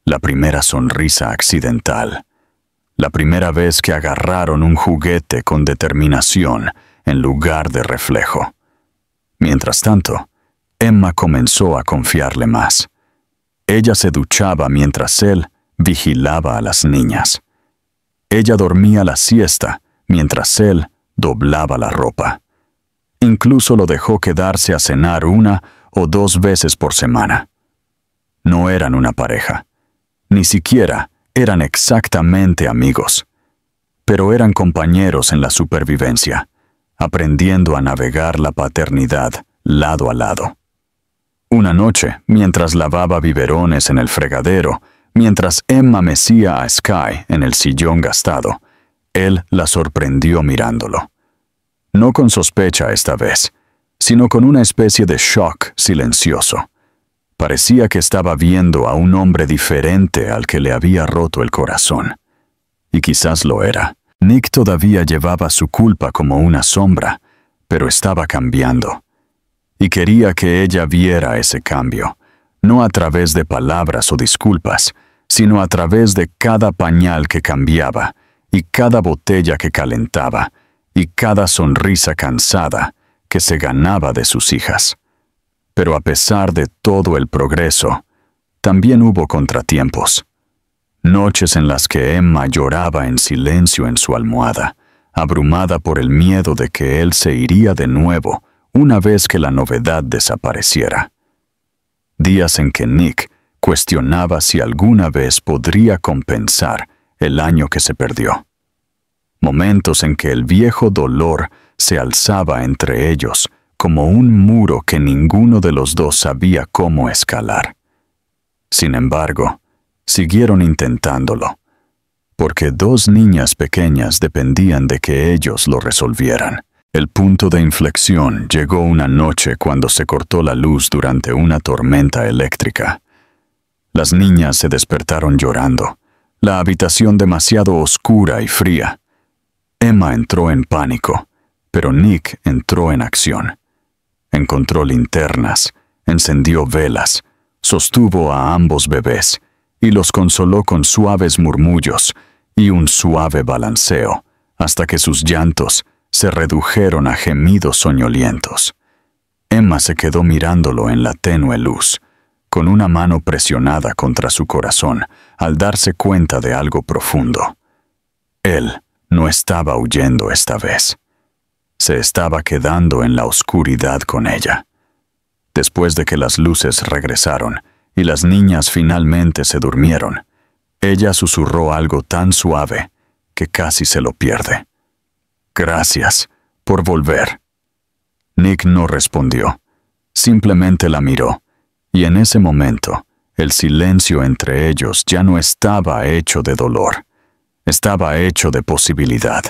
[SPEAKER 1] la primera sonrisa accidental, la primera vez que agarraron un juguete con determinación en lugar de reflejo. Mientras tanto, Emma comenzó a confiarle más. Ella se duchaba mientras él vigilaba a las niñas. Ella dormía la siesta mientras él doblaba la ropa. Incluso lo dejó quedarse a cenar 1 o 2 veces por semana. No eran una pareja, ni siquiera eran exactamente amigos, pero eran compañeros en la supervivencia, aprendiendo a navegar la paternidad lado a lado. Una noche, mientras lavaba biberones en el fregadero, mientras Emma mecía a Sky en el sillón gastado, él la sorprendió mirándolo. No con sospecha esta vez, sino con una especie de shock silencioso. Parecía que estaba viendo a un hombre diferente al que le había roto el corazón. Y quizás lo era. Nick todavía llevaba su culpa como una sombra, pero estaba cambiando. Y quería que ella viera ese cambio, no a través de palabras o disculpas, sino a través de cada pañal que cambiaba, y cada botella que calentaba, y cada sonrisa cansada que se ganaba de sus hijas. Pero a pesar de todo el progreso, también hubo contratiempos. Noches en las que Emma lloraba en silencio en su almohada, abrumada por el miedo de que él se iría de nuevo una vez que la novedad desapareciera. Días en que Nick cuestionaba si alguna vez podría compensar el año que se perdió. Momentos en que el viejo dolor se alzaba entre ellos como un muro que ninguno de los dos sabía cómo escalar. Sin embargo, siguieron intentándolo, porque 2 niñas pequeñas dependían de que ellos lo resolvieran. El punto de inflexión llegó una noche cuando se cortó la luz durante una tormenta eléctrica. Las niñas se despertaron llorando, la habitación demasiado oscura y fría. Emma entró en pánico, pero Nick entró en acción. Encontró linternas, encendió velas, sostuvo a ambos bebés y los consoló con suaves murmullos y un suave balanceo, hasta que sus llantos se redujeron a gemidos soñolientos. Emma se quedó mirándolo en la tenue luz, con una mano presionada contra su corazón al darse cuenta de algo profundo. Él no estaba huyendo esta vez. Se estaba quedando en la oscuridad con ella. Después de que las luces regresaron y las niñas finalmente se durmieron, ella susurró algo tan suave que casi se lo pierde. «Gracias por volver». Nick no respondió, simplemente la miró, y en ese momento, el silencio entre ellos ya no estaba hecho de dolor, estaba hecho de posibilidad.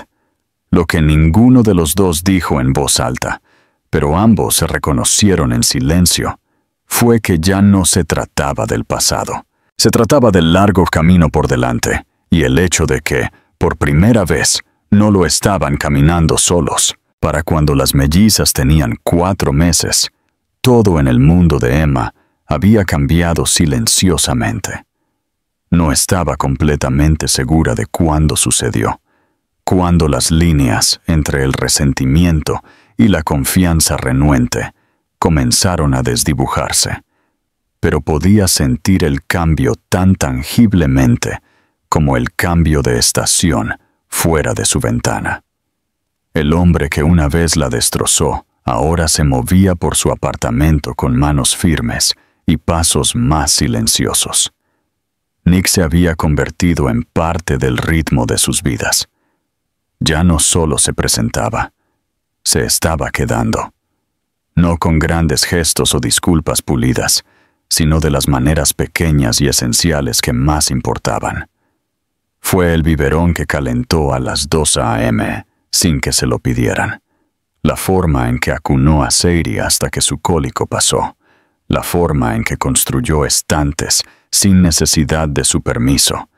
[SPEAKER 1] Lo que ninguno de los dos dijo en voz alta, pero ambos se reconocieron en silencio, fue que ya no se trataba del pasado. Se trataba del largo camino por delante, y el hecho de que, por primera vez, no lo estaban caminando solos. Para cuando las mellizas tenían 4 meses, todo en el mundo de Emma había cambiado silenciosamente. No estaba completamente segura de cuándo sucedió, cuándo las líneas entre el resentimiento y la confianza renuente comenzaron a desdibujarse, pero podía sentir el cambio tan tangiblemente como el cambio de estación fuera de su ventana. El hombre que una vez la destrozó ahora se movía por su apartamento con manos firmes y pasos más silenciosos. Nick se había convertido en parte del ritmo de sus vidas. Ya no solo se presentaba, se estaba quedando. No con grandes gestos o disculpas pulidas, sino de las maneras pequeñas y esenciales que más importaban. Fue el biberón que calentó a las 2 a.m., sin que se lo pidieran. La forma en que acunó a Sadie hasta que su cólico pasó. La forma en que construyó estantes sin necesidad de su permiso,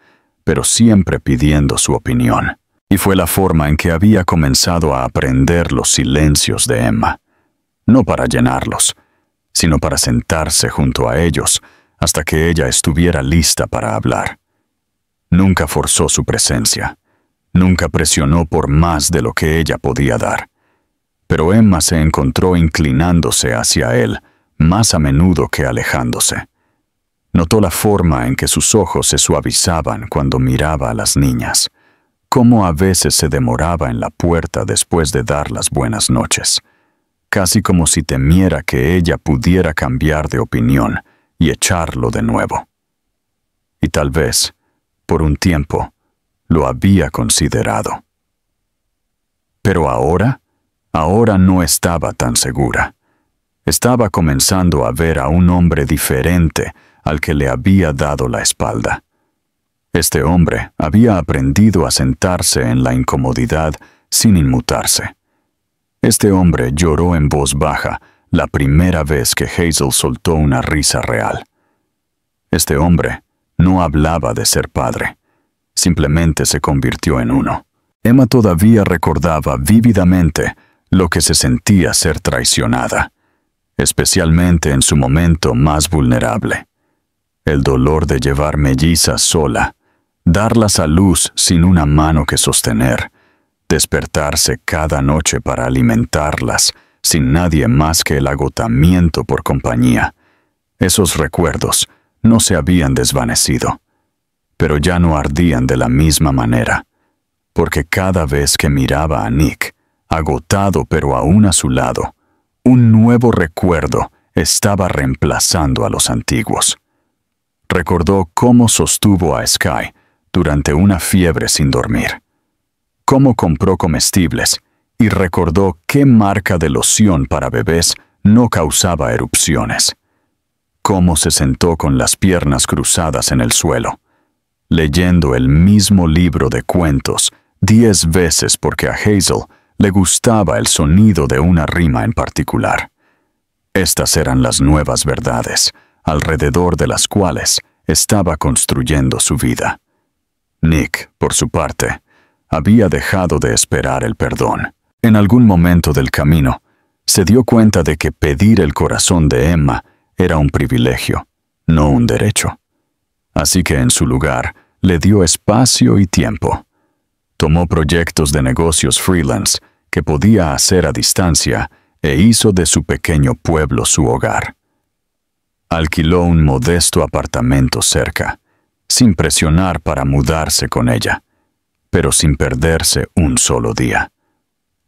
[SPEAKER 1] pero siempre pidiendo su opinión. Y fue la forma en que había comenzado a aprender los silencios de Emma. No para llenarlos, sino para sentarse junto a ellos hasta que ella estuviera lista para hablar. Nunca forzó su presencia. Nunca presionó por más de lo que ella podía dar. Pero Emma se encontró inclinándose hacia él más a menudo que alejándose. Notó la forma en que sus ojos se suavizaban cuando miraba a las niñas, cómo a veces se demoraba en la puerta después de dar las buenas noches, casi como si temiera que ella pudiera cambiar de opinión y echarlo de nuevo. Y tal vez, por un tiempo, lo había considerado. Pero ahora no estaba tan segura. Estaba comenzando a ver a un hombre diferente al que le había dado la espalda. Este hombre había aprendido a sentarse en la incomodidad sin inmutarse. Este hombre lloró en voz baja la primera vez que Hazel soltó una risa real. Este hombre no hablaba de ser padre. Simplemente se convirtió en uno. Emma todavía recordaba vívidamente lo que se sentía ser traicionada, especialmente en su momento más vulnerable. El dolor de llevar mellizas sola, darlas a luz sin una mano que sostener, despertarse cada noche para alimentarlas sin nadie más que el agotamiento por compañía. Esos recuerdos no se habían desvanecido, pero ya no ardían de la misma manera, porque cada vez que miraba a Nick, agotado pero aún a su lado, un nuevo recuerdo estaba reemplazando a los antiguos. Recordó cómo sostuvo a Sky durante una fiebre sin dormir, cómo compró comestibles y recordó qué marca de loción para bebés no causaba erupciones, cómo se sentó con las piernas cruzadas en el suelo, leyendo el mismo libro de cuentos 10 veces porque a Hazel le gustaba el sonido de una rima en particular. Estas eran las nuevas verdades, alrededor de las cuales estaba construyendo su vida. Nick, por su parte, había dejado de esperar el perdón. En algún momento del camino, se dio cuenta de que pedir el corazón de Emma era un privilegio, no un derecho. Así que en su lugar, le dio espacio y tiempo. Tomó proyectos de negocios freelance que podía hacer a distancia e hizo de su pequeño pueblo su hogar. Alquiló un modesto apartamento cerca, sin presionar para mudarse con ella, pero sin perderse un solo día.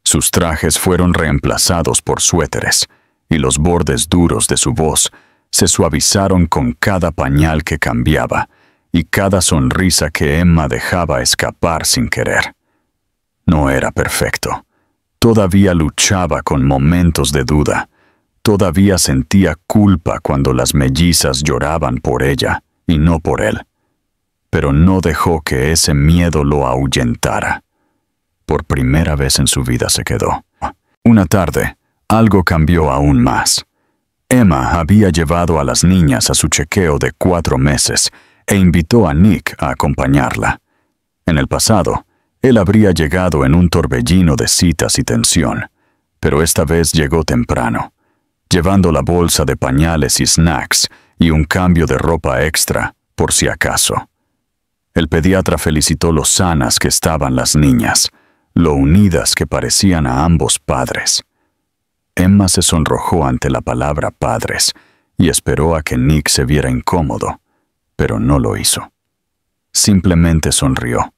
[SPEAKER 1] Sus trajes fueron reemplazados por suéteres, y los bordes duros de su voz se suavizaron con cada pañal que cambiaba y cada sonrisa que Emma dejaba escapar sin querer. No era perfecto. Todavía luchaba con momentos de duda. Todavía sentía culpa cuando las mellizas lloraban por ella y no por él. Pero no dejó que ese miedo lo ahuyentara. Por primera vez en su vida se quedó. Una tarde, algo cambió aún más. Emma había llevado a las niñas a su chequeo de 4 meses e invitó a Nick a acompañarla. En el pasado, él habría llegado en un torbellino de citas y tensión, pero esta vez llegó temprano, llevando la bolsa de pañales y snacks y un cambio de ropa extra, por si acaso. El pediatra felicitó lo sanas que estaban las niñas, lo unidas que parecían a ambos padres. Emma se sonrojó ante la palabra padres y esperó a que Nick se viera incómodo, pero no lo hizo. Simplemente sonrió,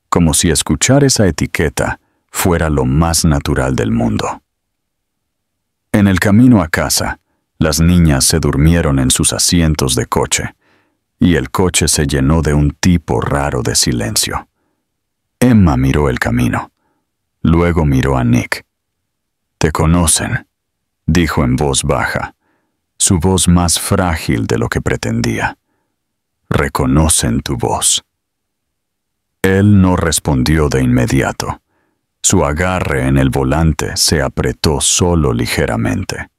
[SPEAKER 1] como si escuchar esa etiqueta fuera lo más natural del mundo. En el camino a casa, las niñas se durmieron en sus asientos de coche, y el coche se llenó de un tipo raro de silencio. Emma miró el camino. Luego miró a Nick. «Te conocen», dijo en voz baja, su voz más frágil de lo que pretendía. «Reconocen tu voz». Él no respondió de inmediato. Su agarre en el volante se apretó solo ligeramente.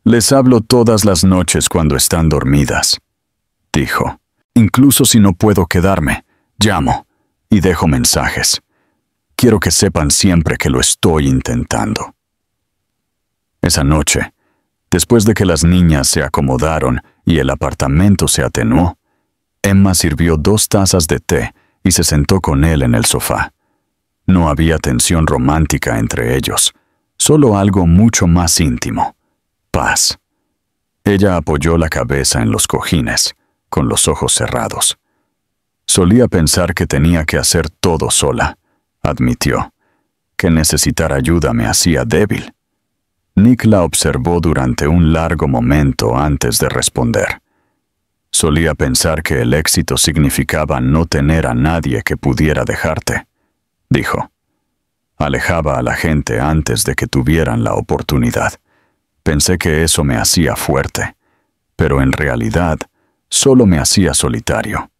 [SPEAKER 1] «Les hablo todas las noches cuando están dormidas», dijo. «Incluso si no puedo quedarme, llamo y dejo mensajes. Quiero que sepan siempre que lo estoy intentando». Esa noche, después de que las niñas se acomodaron y el apartamento se atenuó, Emma sirvió 2 tazas de té y se sentó con él en el sofá. No había tensión romántica entre ellos, solo algo mucho más íntimo: paz. Ella apoyó la cabeza en los cojines, con los ojos cerrados. Solía pensar que tenía que hacer todo sola, admitió. Que necesitar ayuda me hacía débil. Nick la observó durante un largo momento antes de responder. Solía pensar que el éxito significaba no tener a nadie que pudiera dejarte, dijo. Alejaba a la gente antes de que tuvieran la oportunidad. Pensé que eso me hacía fuerte, pero en realidad solo me hacía solitario.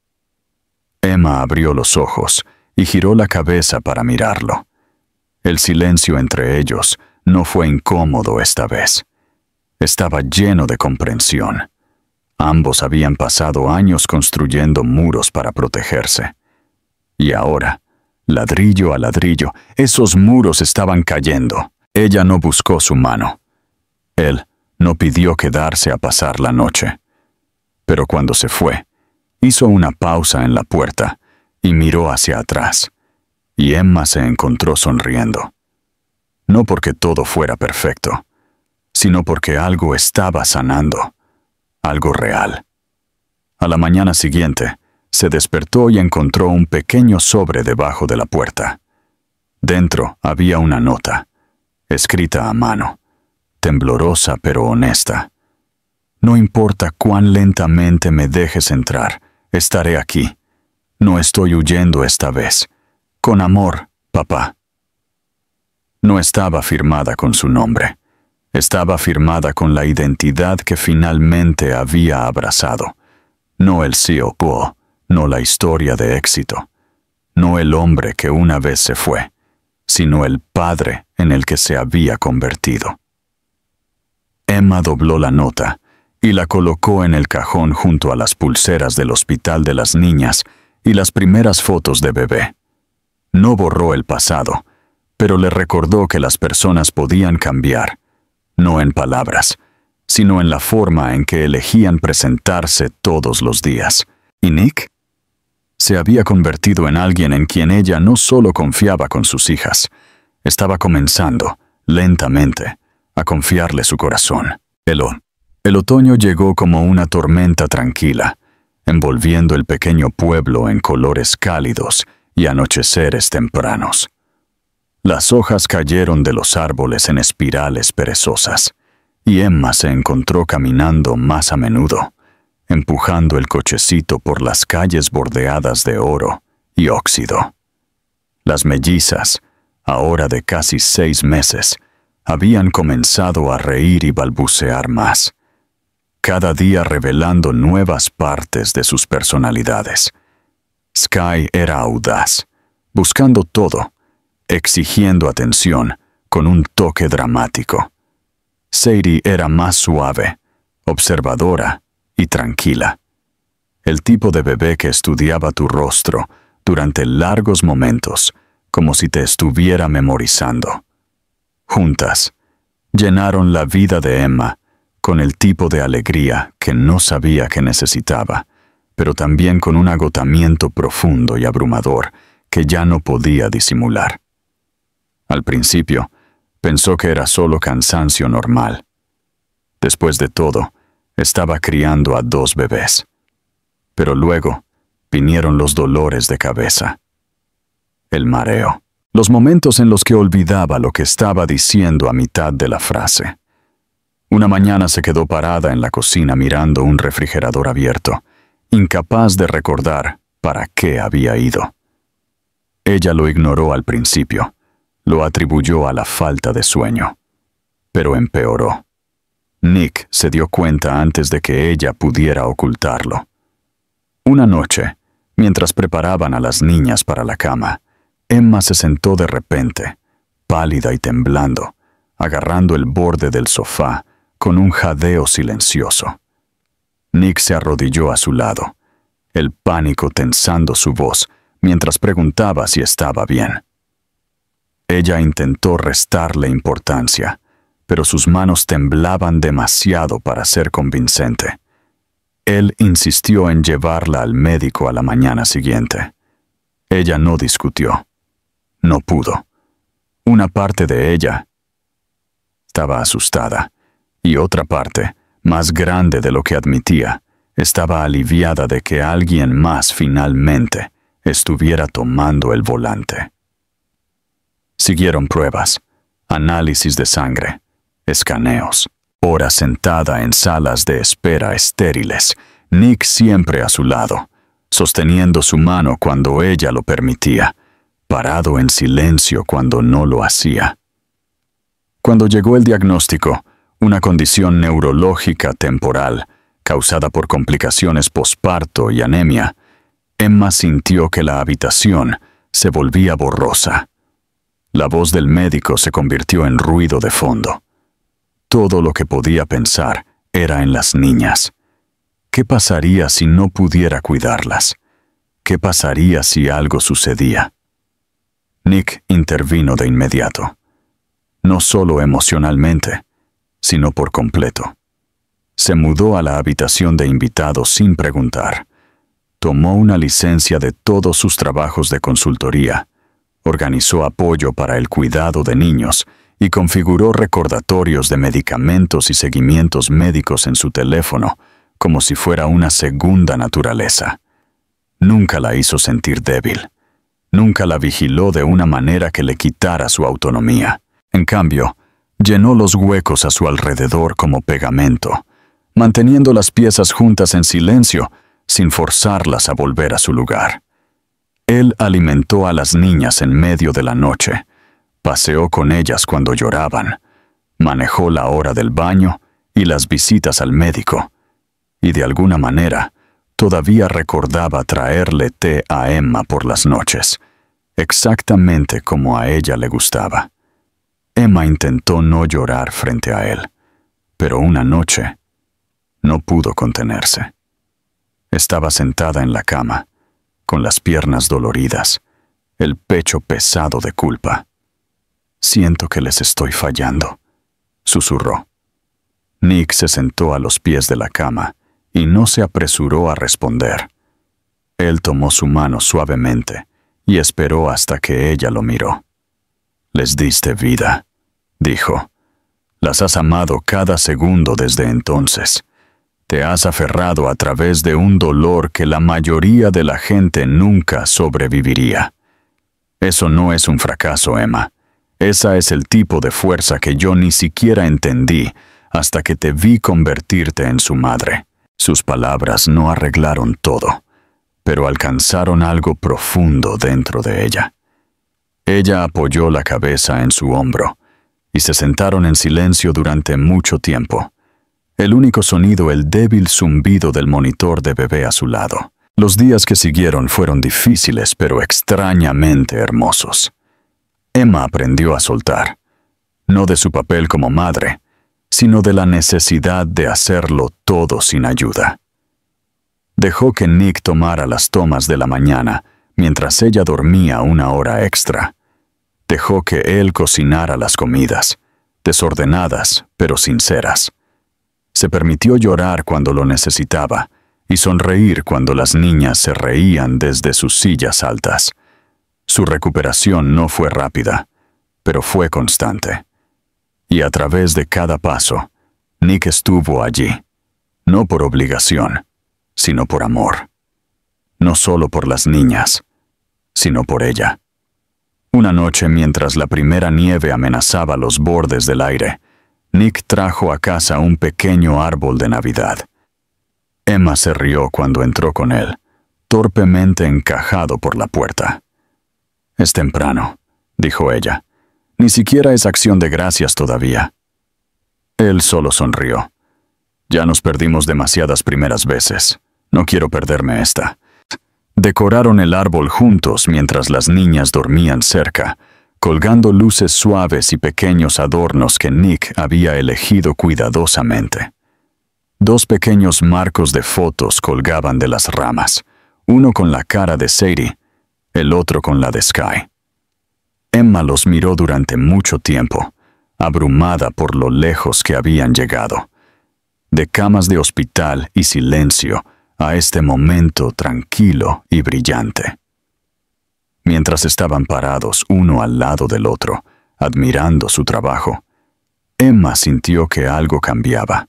[SPEAKER 1] Emma abrió los ojos y giró la cabeza para mirarlo. El silencio entre ellos no fue incómodo esta vez. Estaba lleno de comprensión. Ambos habían pasado años construyendo muros para protegerse. Y ahora, ladrillo a ladrillo, esos muros estaban cayendo. Ella no buscó su mano. Él no pidió quedarse a pasar la noche. Pero cuando se fue, hizo una pausa en la puerta y miró hacia atrás. Y Emma se encontró sonriendo. No porque todo fuera perfecto, sino porque algo estaba sanando. Algo real. A la mañana siguiente, se despertó y encontró un pequeño sobre debajo de la puerta. Dentro había una nota, escrita a mano, temblorosa pero honesta. No importa cuán lentamente me dejes entrar, estaré aquí. No estoy huyendo esta vez. Con amor, papá. No estaba firmada con su nombre. Estaba firmada con la identidad que finalmente había abrazado. No el CEO, no la historia de éxito. No el hombre que una vez se fue, sino el padre en el que se había convertido. Emma dobló la nota y la colocó en el cajón junto a las pulseras del hospital de las niñas y las primeras fotos de bebé. No borró el pasado, pero le recordó que las personas podían cambiar, no en palabras, sino en la forma en que elegían presentarse todos los días. ¿Y Nick? Se había convertido en alguien en quien ella no solo confiaba con sus hijas, estaba comenzando, lentamente, a confiarle su corazón. El otoño llegó como una tormenta tranquila, envolviendo el pequeño pueblo en colores cálidos y anocheceres tempranos. Las hojas cayeron de los árboles en espirales perezosas, y Emma se encontró caminando más a menudo, empujando el cochecito por las calles bordeadas de oro y óxido. Las mellizas, ahora de casi 6 meses, habían comenzado a reír y balbucear más, cada día revelando nuevas partes de sus personalidades. Sky era audaz, buscando todo, exigiendo atención con un toque dramático. Sadie era más suave, observadora y tranquila. El tipo de bebé que estudiaba tu rostro durante largos momentos, como si te estuviera memorizando. Juntas, llenaron la vida de Emma con el tipo de alegría que no sabía que necesitaba, pero también con un agotamiento profundo y abrumador que ya no podía disimular. Al principio, pensó que era solo cansancio normal. Después de todo, estaba criando a 2 bebés. Pero luego vinieron los dolores de cabeza, el mareo, los momentos en los que olvidaba lo que estaba diciendo a mitad de la frase. Una mañana se quedó parada en la cocina mirando un refrigerador abierto, incapaz de recordar para qué había ido. Ella lo ignoró al principio, lo atribuyó a la falta de sueño, pero empeoró. Nick se dio cuenta antes de que ella pudiera ocultarlo. Una noche, mientras preparaban a las niñas para la cama, Emma se sentó de repente, pálida y temblando, agarrando el borde del sofá con un jadeo silencioso. Nick se arrodilló a su lado, el pánico tensando su voz mientras preguntaba si estaba bien. Ella intentó restarle importancia, pero sus manos temblaban demasiado para ser convincente. Él insistió en llevarla al médico a la mañana siguiente. Ella no discutió. No pudo. Una parte de ella estaba asustada, y otra parte, más grande de lo que admitía, estaba aliviada de que alguien más finalmente estuviera tomando el volante. Siguieron pruebas, análisis de sangre, escaneos, horas sentada en salas de espera estériles, Nick siempre a su lado, sosteniendo su mano cuando ella lo permitía, parado en silencio cuando no lo hacía. Cuando llegó el diagnóstico, una condición neurológica temporal, causada por complicaciones posparto y anemia, Emma sintió que la habitación se volvía borrosa. La voz del médico se convirtió en ruido de fondo. Todo lo que podía pensar era en las niñas. ¿Qué pasaría si no pudiera cuidarlas? ¿Qué pasaría si algo sucedía? Nick intervino de inmediato. No solo emocionalmente, sino por completo. Se mudó a la habitación de invitados sin preguntar. Tomó una licencia de todos sus trabajos de consultoría, organizó apoyo para el cuidado de niños y configuró recordatorios de medicamentos y seguimientos médicos en su teléfono, como si fuera una segunda naturaleza. Nunca la hizo sentir débil. Nunca la vigiló de una manera que le quitara su autonomía. En cambio, llenó los huecos a su alrededor como pegamento, manteniendo las piezas juntas en silencio, sin forzarlas a volver a su lugar. Él alimentó a las niñas en medio de la noche, paseó con ellas cuando lloraban, manejó la hora del baño y las visitas al médico, y de alguna manera todavía recordaba traerle té a Emma por las noches, exactamente como a ella le gustaba. Emma intentó no llorar frente a él, pero una noche no pudo contenerse. Estaba sentada en la cama, con las piernas doloridas, el pecho pesado de culpa. «Siento que les estoy fallando», susurró. Nick se sentó a los pies de la cama y no se apresuró a responder. Él tomó su mano suavemente y esperó hasta que ella lo miró. «Les diste vida», dijo. «Las has amado cada segundo desde entonces. Te has aferrado a través de un dolor que la mayoría de la gente nunca sobreviviría. Eso no es un fracaso, Emma. Esa es el tipo de fuerza que yo ni siquiera entendí hasta que te vi convertirte en su madre». Sus palabras no arreglaron todo, pero alcanzaron algo profundo dentro de ella. Ella apoyó la cabeza en su hombro y se sentaron en silencio durante mucho tiempo. El único sonido, el débil zumbido del monitor de bebé a su lado. Los días que siguieron fueron difíciles pero extrañamente hermosos. Emma aprendió a soltar, no de su papel como madre, sino de la necesidad de hacerlo todo sin ayuda. Dejó que Nick tomara las tomas de la mañana mientras ella dormía 1 hora extra. Dejó que él cocinara las comidas, desordenadas pero sinceras. Se permitió llorar cuando lo necesitaba y sonreír cuando las niñas se reían desde sus sillas altas. Su recuperación no fue rápida, pero fue constante. Y a través de cada paso, Nick estuvo allí, no por obligación, sino por amor. No solo por las niñas, sino por ella. Una noche, mientras la primera nieve amenazaba los bordes del aire, Nick trajo a casa un pequeño árbol de Navidad. Emma se rió cuando entró con él, torpemente encajado por la puerta. «Es temprano», dijo ella. «Ni siquiera es acción de gracias todavía». Él solo sonrió. «Ya nos perdimos demasiadas primeras veces. No quiero perderme esta». Decoraron el árbol juntos mientras las niñas dormían cerca, colgando luces suaves y pequeños adornos que Nick había elegido cuidadosamente. 2 pequeños marcos de fotos colgaban de las ramas, uno con la cara de Sadie, el otro con la de Sky. Emma los miró durante mucho tiempo, abrumada por lo lejos que habían llegado. De camas de hospital y silencio a este momento tranquilo y brillante. Mientras estaban parados uno al lado del otro, admirando su trabajo, Emma sintió que algo cambiaba.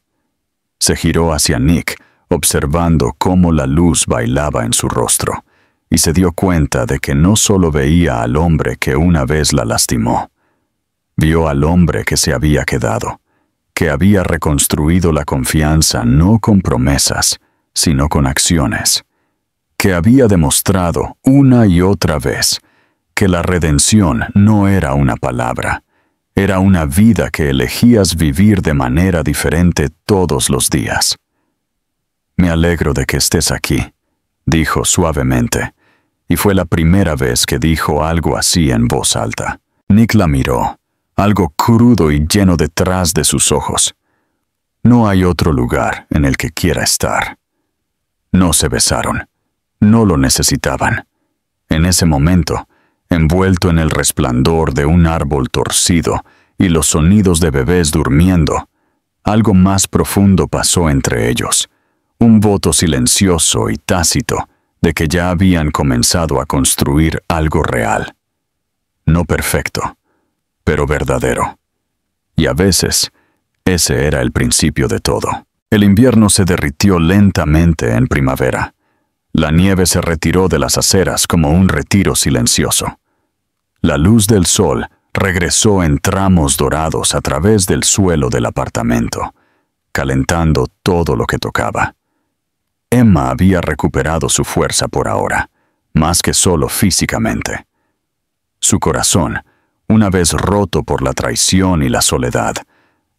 [SPEAKER 1] Se giró hacia Nick, observando cómo la luz bailaba en su rostro, y se dio cuenta de que no solo veía al hombre que una vez la lastimó, vio al hombre que se había quedado, que había reconstruido la confianza no con promesas, sino con acciones, que había demostrado una y otra vez que la redención no era una palabra, era una vida que elegías vivir de manera diferente todos los días. «Me alegro de que estés aquí», dijo suavemente, y fue la primera vez que dijo algo así en voz alta. Nick la miró, algo crudo y lleno detrás de sus ojos. No hay otro lugar en el que quiera estar. No se besaron. No lo necesitaban. En ese momento, envuelto en el resplandor de un árbol torcido y los sonidos de bebés durmiendo, algo más profundo pasó entre ellos, un voto silencioso y tácito de que ya habían comenzado a construir algo real. No perfecto, pero verdadero. Y a veces, ese era el principio de todo. El invierno se derritió lentamente en primavera. La nieve se retiró de las aceras como un retiro silencioso. La luz del sol regresó en tramos dorados a través del suelo del apartamento, calentando todo lo que tocaba. Emma había recuperado su fuerza por ahora, más que solo físicamente. Su corazón, una vez roto por la traición y la soledad,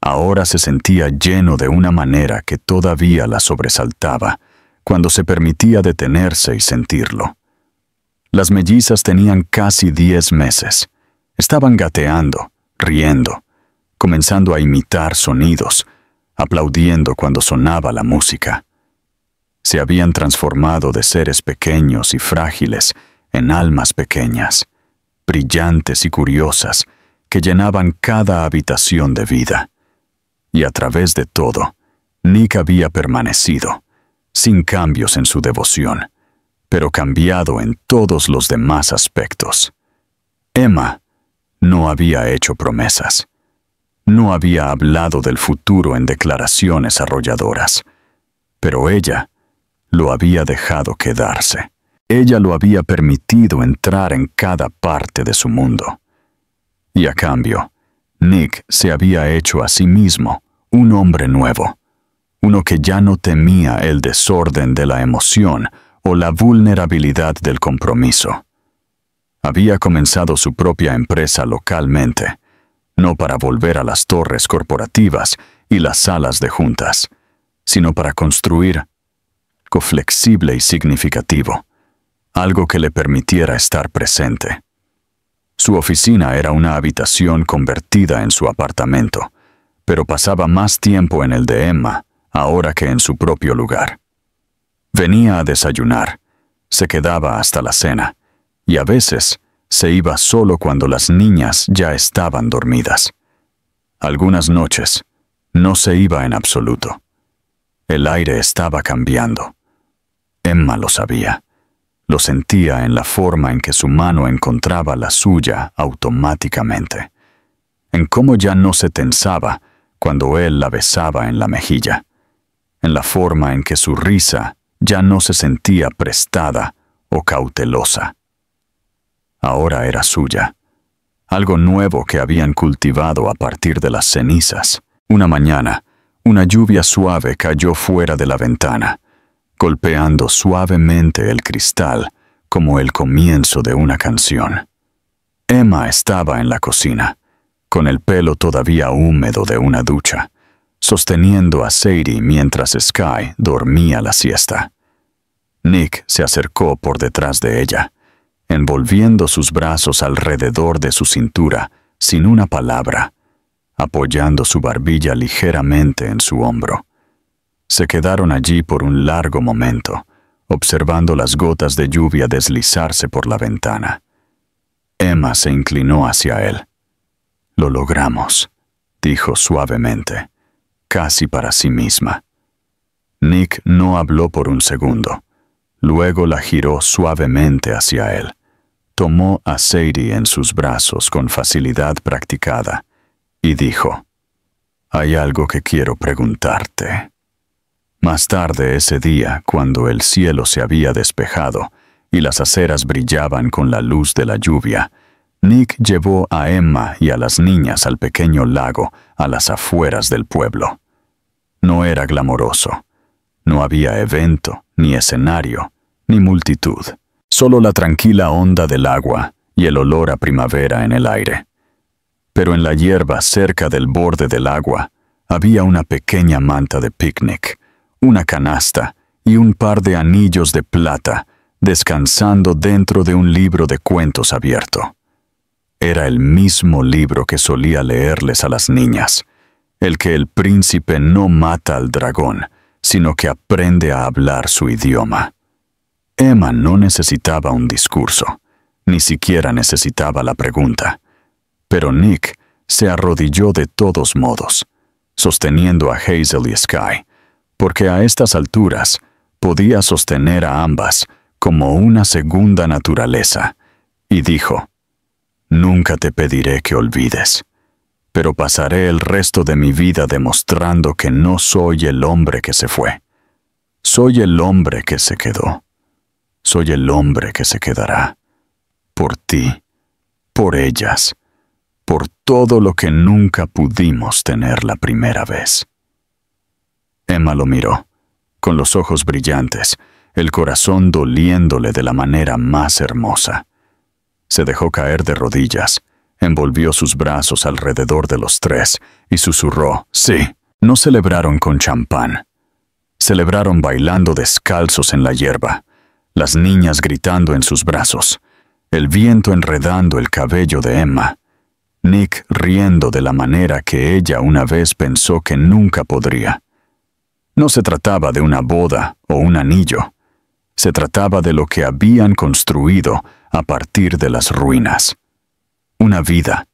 [SPEAKER 1] ahora se sentía lleno de una manera que todavía la sobresaltaba cuando se permitía detenerse y sentirlo. Las mellizas tenían casi 10 meses. Estaban gateando, riendo, comenzando a imitar sonidos, aplaudiendo cuando sonaba la música. Se habían transformado de seres pequeños y frágiles en almas pequeñas, brillantes y curiosas, que llenaban cada habitación de vida. Y a través de todo, Nick había permanecido, sin cambios en su devoción, pero cambiado en todos los demás aspectos. Emma no había hecho promesas. No había hablado del futuro en declaraciones arrolladoras, pero ella lo había dejado quedarse. Ella lo había permitido entrar en cada parte de su mundo. Y a cambio, Nick se había hecho a sí mismo un hombre nuevo, uno que ya no temía el desorden de la emoción o la vulnerabilidad del compromiso. Había comenzado su propia empresa localmente, no para volver a las torres corporativas y las salas de juntas, sino para construir algo flexible y significativo, algo que le permitiera estar presente. Su oficina era una habitación convertida en su apartamento, pero pasaba más tiempo en el de Emma ahora que en su propio lugar. Venía a desayunar, se quedaba hasta la cena y a veces se iba solo cuando las niñas ya estaban dormidas. Algunas noches no se iba en absoluto. El aire estaba cambiando. Emma lo sabía. Lo sentía en la forma en que su mano encontraba la suya automáticamente, en cómo ya no se tensaba cuando él la besaba en la mejilla, en la forma en que su risa ya no se sentía prestada o cautelosa. Ahora era suya, algo nuevo que habían cultivado a partir de las cenizas. Una mañana, una lluvia suave cayó fuera de la ventana, golpeando suavemente el cristal como el comienzo de una canción. Emma estaba en la cocina, con el pelo todavía húmedo de una ducha, sosteniendo a Sadie mientras Sky dormía la siesta. Nick se acercó por detrás de ella, envolviendo sus brazos alrededor de su cintura sin una palabra, apoyando su barbilla ligeramente en su hombro. Se quedaron allí por un largo momento, observando las gotas de lluvia deslizarse por la ventana. Emma se inclinó hacia él. «Lo logramos», dijo suavemente, casi para sí misma. Nick no habló por un segundo. Luego la giró suavemente hacia él. Tomó a Sadie en sus brazos con facilidad practicada y dijo: «Hay algo que quiero preguntarte». Más tarde ese día, cuando el cielo se había despejado y las aceras brillaban con la luz de la lluvia, Nick llevó a Emma y a las niñas al pequeño lago a las afueras del pueblo. No era glamoroso. No había evento, ni escenario, ni multitud. Solo la tranquila onda del agua y el olor a primavera en el aire. Pero en la hierba cerca del borde del agua había una pequeña manta de picnic, una canasta y un par de anillos de plata descansando dentro de un libro de cuentos abierto. Era el mismo libro que solía leerles a las niñas, el que el príncipe no mata al dragón, sino que aprende a hablar su idioma. Emma no necesitaba un discurso, ni siquiera necesitaba la pregunta, pero Nick se arrodilló de todos modos, sosteniendo a Hazel y Sky, porque a estas alturas podía sostener a ambas como una segunda naturaleza, y dijo: «Nunca te pediré que olvides, pero pasaré el resto de mi vida demostrando que no soy el hombre que se fue. Soy el hombre que se quedó. Soy el hombre que se quedará. Por ti, por ellas, por todo lo que nunca pudimos tener la primera vez». Emma lo miró, con los ojos brillantes, el corazón doliéndole de la manera más hermosa. Se dejó caer de rodillas, envolvió sus brazos alrededor de los tres y susurró: «Sí». No celebraron con champán. Celebraron bailando descalzos en la hierba, las niñas gritando en sus brazos, el viento enredando el cabello de Emma, Nick riendo de la manera que ella una vez pensó que nunca podría. No se trataba de una boda o un anillo. Se trataba de lo que habían construido a partir de las ruinas. Una vida,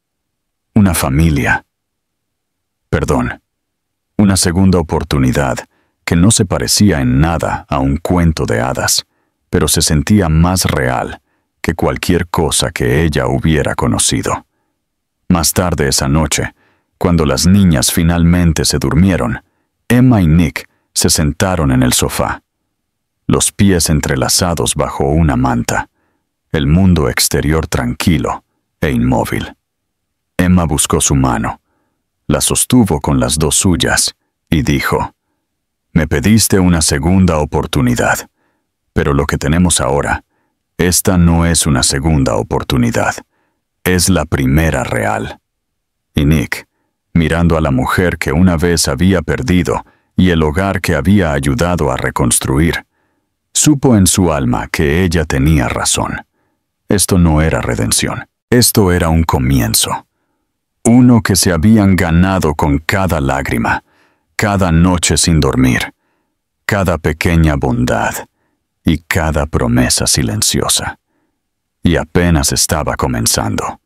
[SPEAKER 1] una familia. Perdón, una segunda oportunidad que no se parecía en nada a un cuento de hadas, pero se sentía más real que cualquier cosa que ella hubiera conocido. Más tarde esa noche, cuando las niñas finalmente se durmieron, Emma y Nick se sentaron en el sofá, los pies entrelazados bajo una manta, el mundo exterior tranquilo e inmóvil. Emma buscó su mano, la sostuvo con las dos suyas y dijo: «Me pediste una segunda oportunidad, pero lo que tenemos ahora, esta no es una segunda oportunidad, es la primera real». Y Nick, mirando a la mujer que una vez había perdido y el hogar que había ayudado a reconstruir, supo en su alma que ella tenía razón. Esto no era redención, esto era un comienzo. Uno que se habían ganado con cada lágrima, cada noche sin dormir, cada pequeña bondad y cada promesa silenciosa. y apenas estaba comenzando.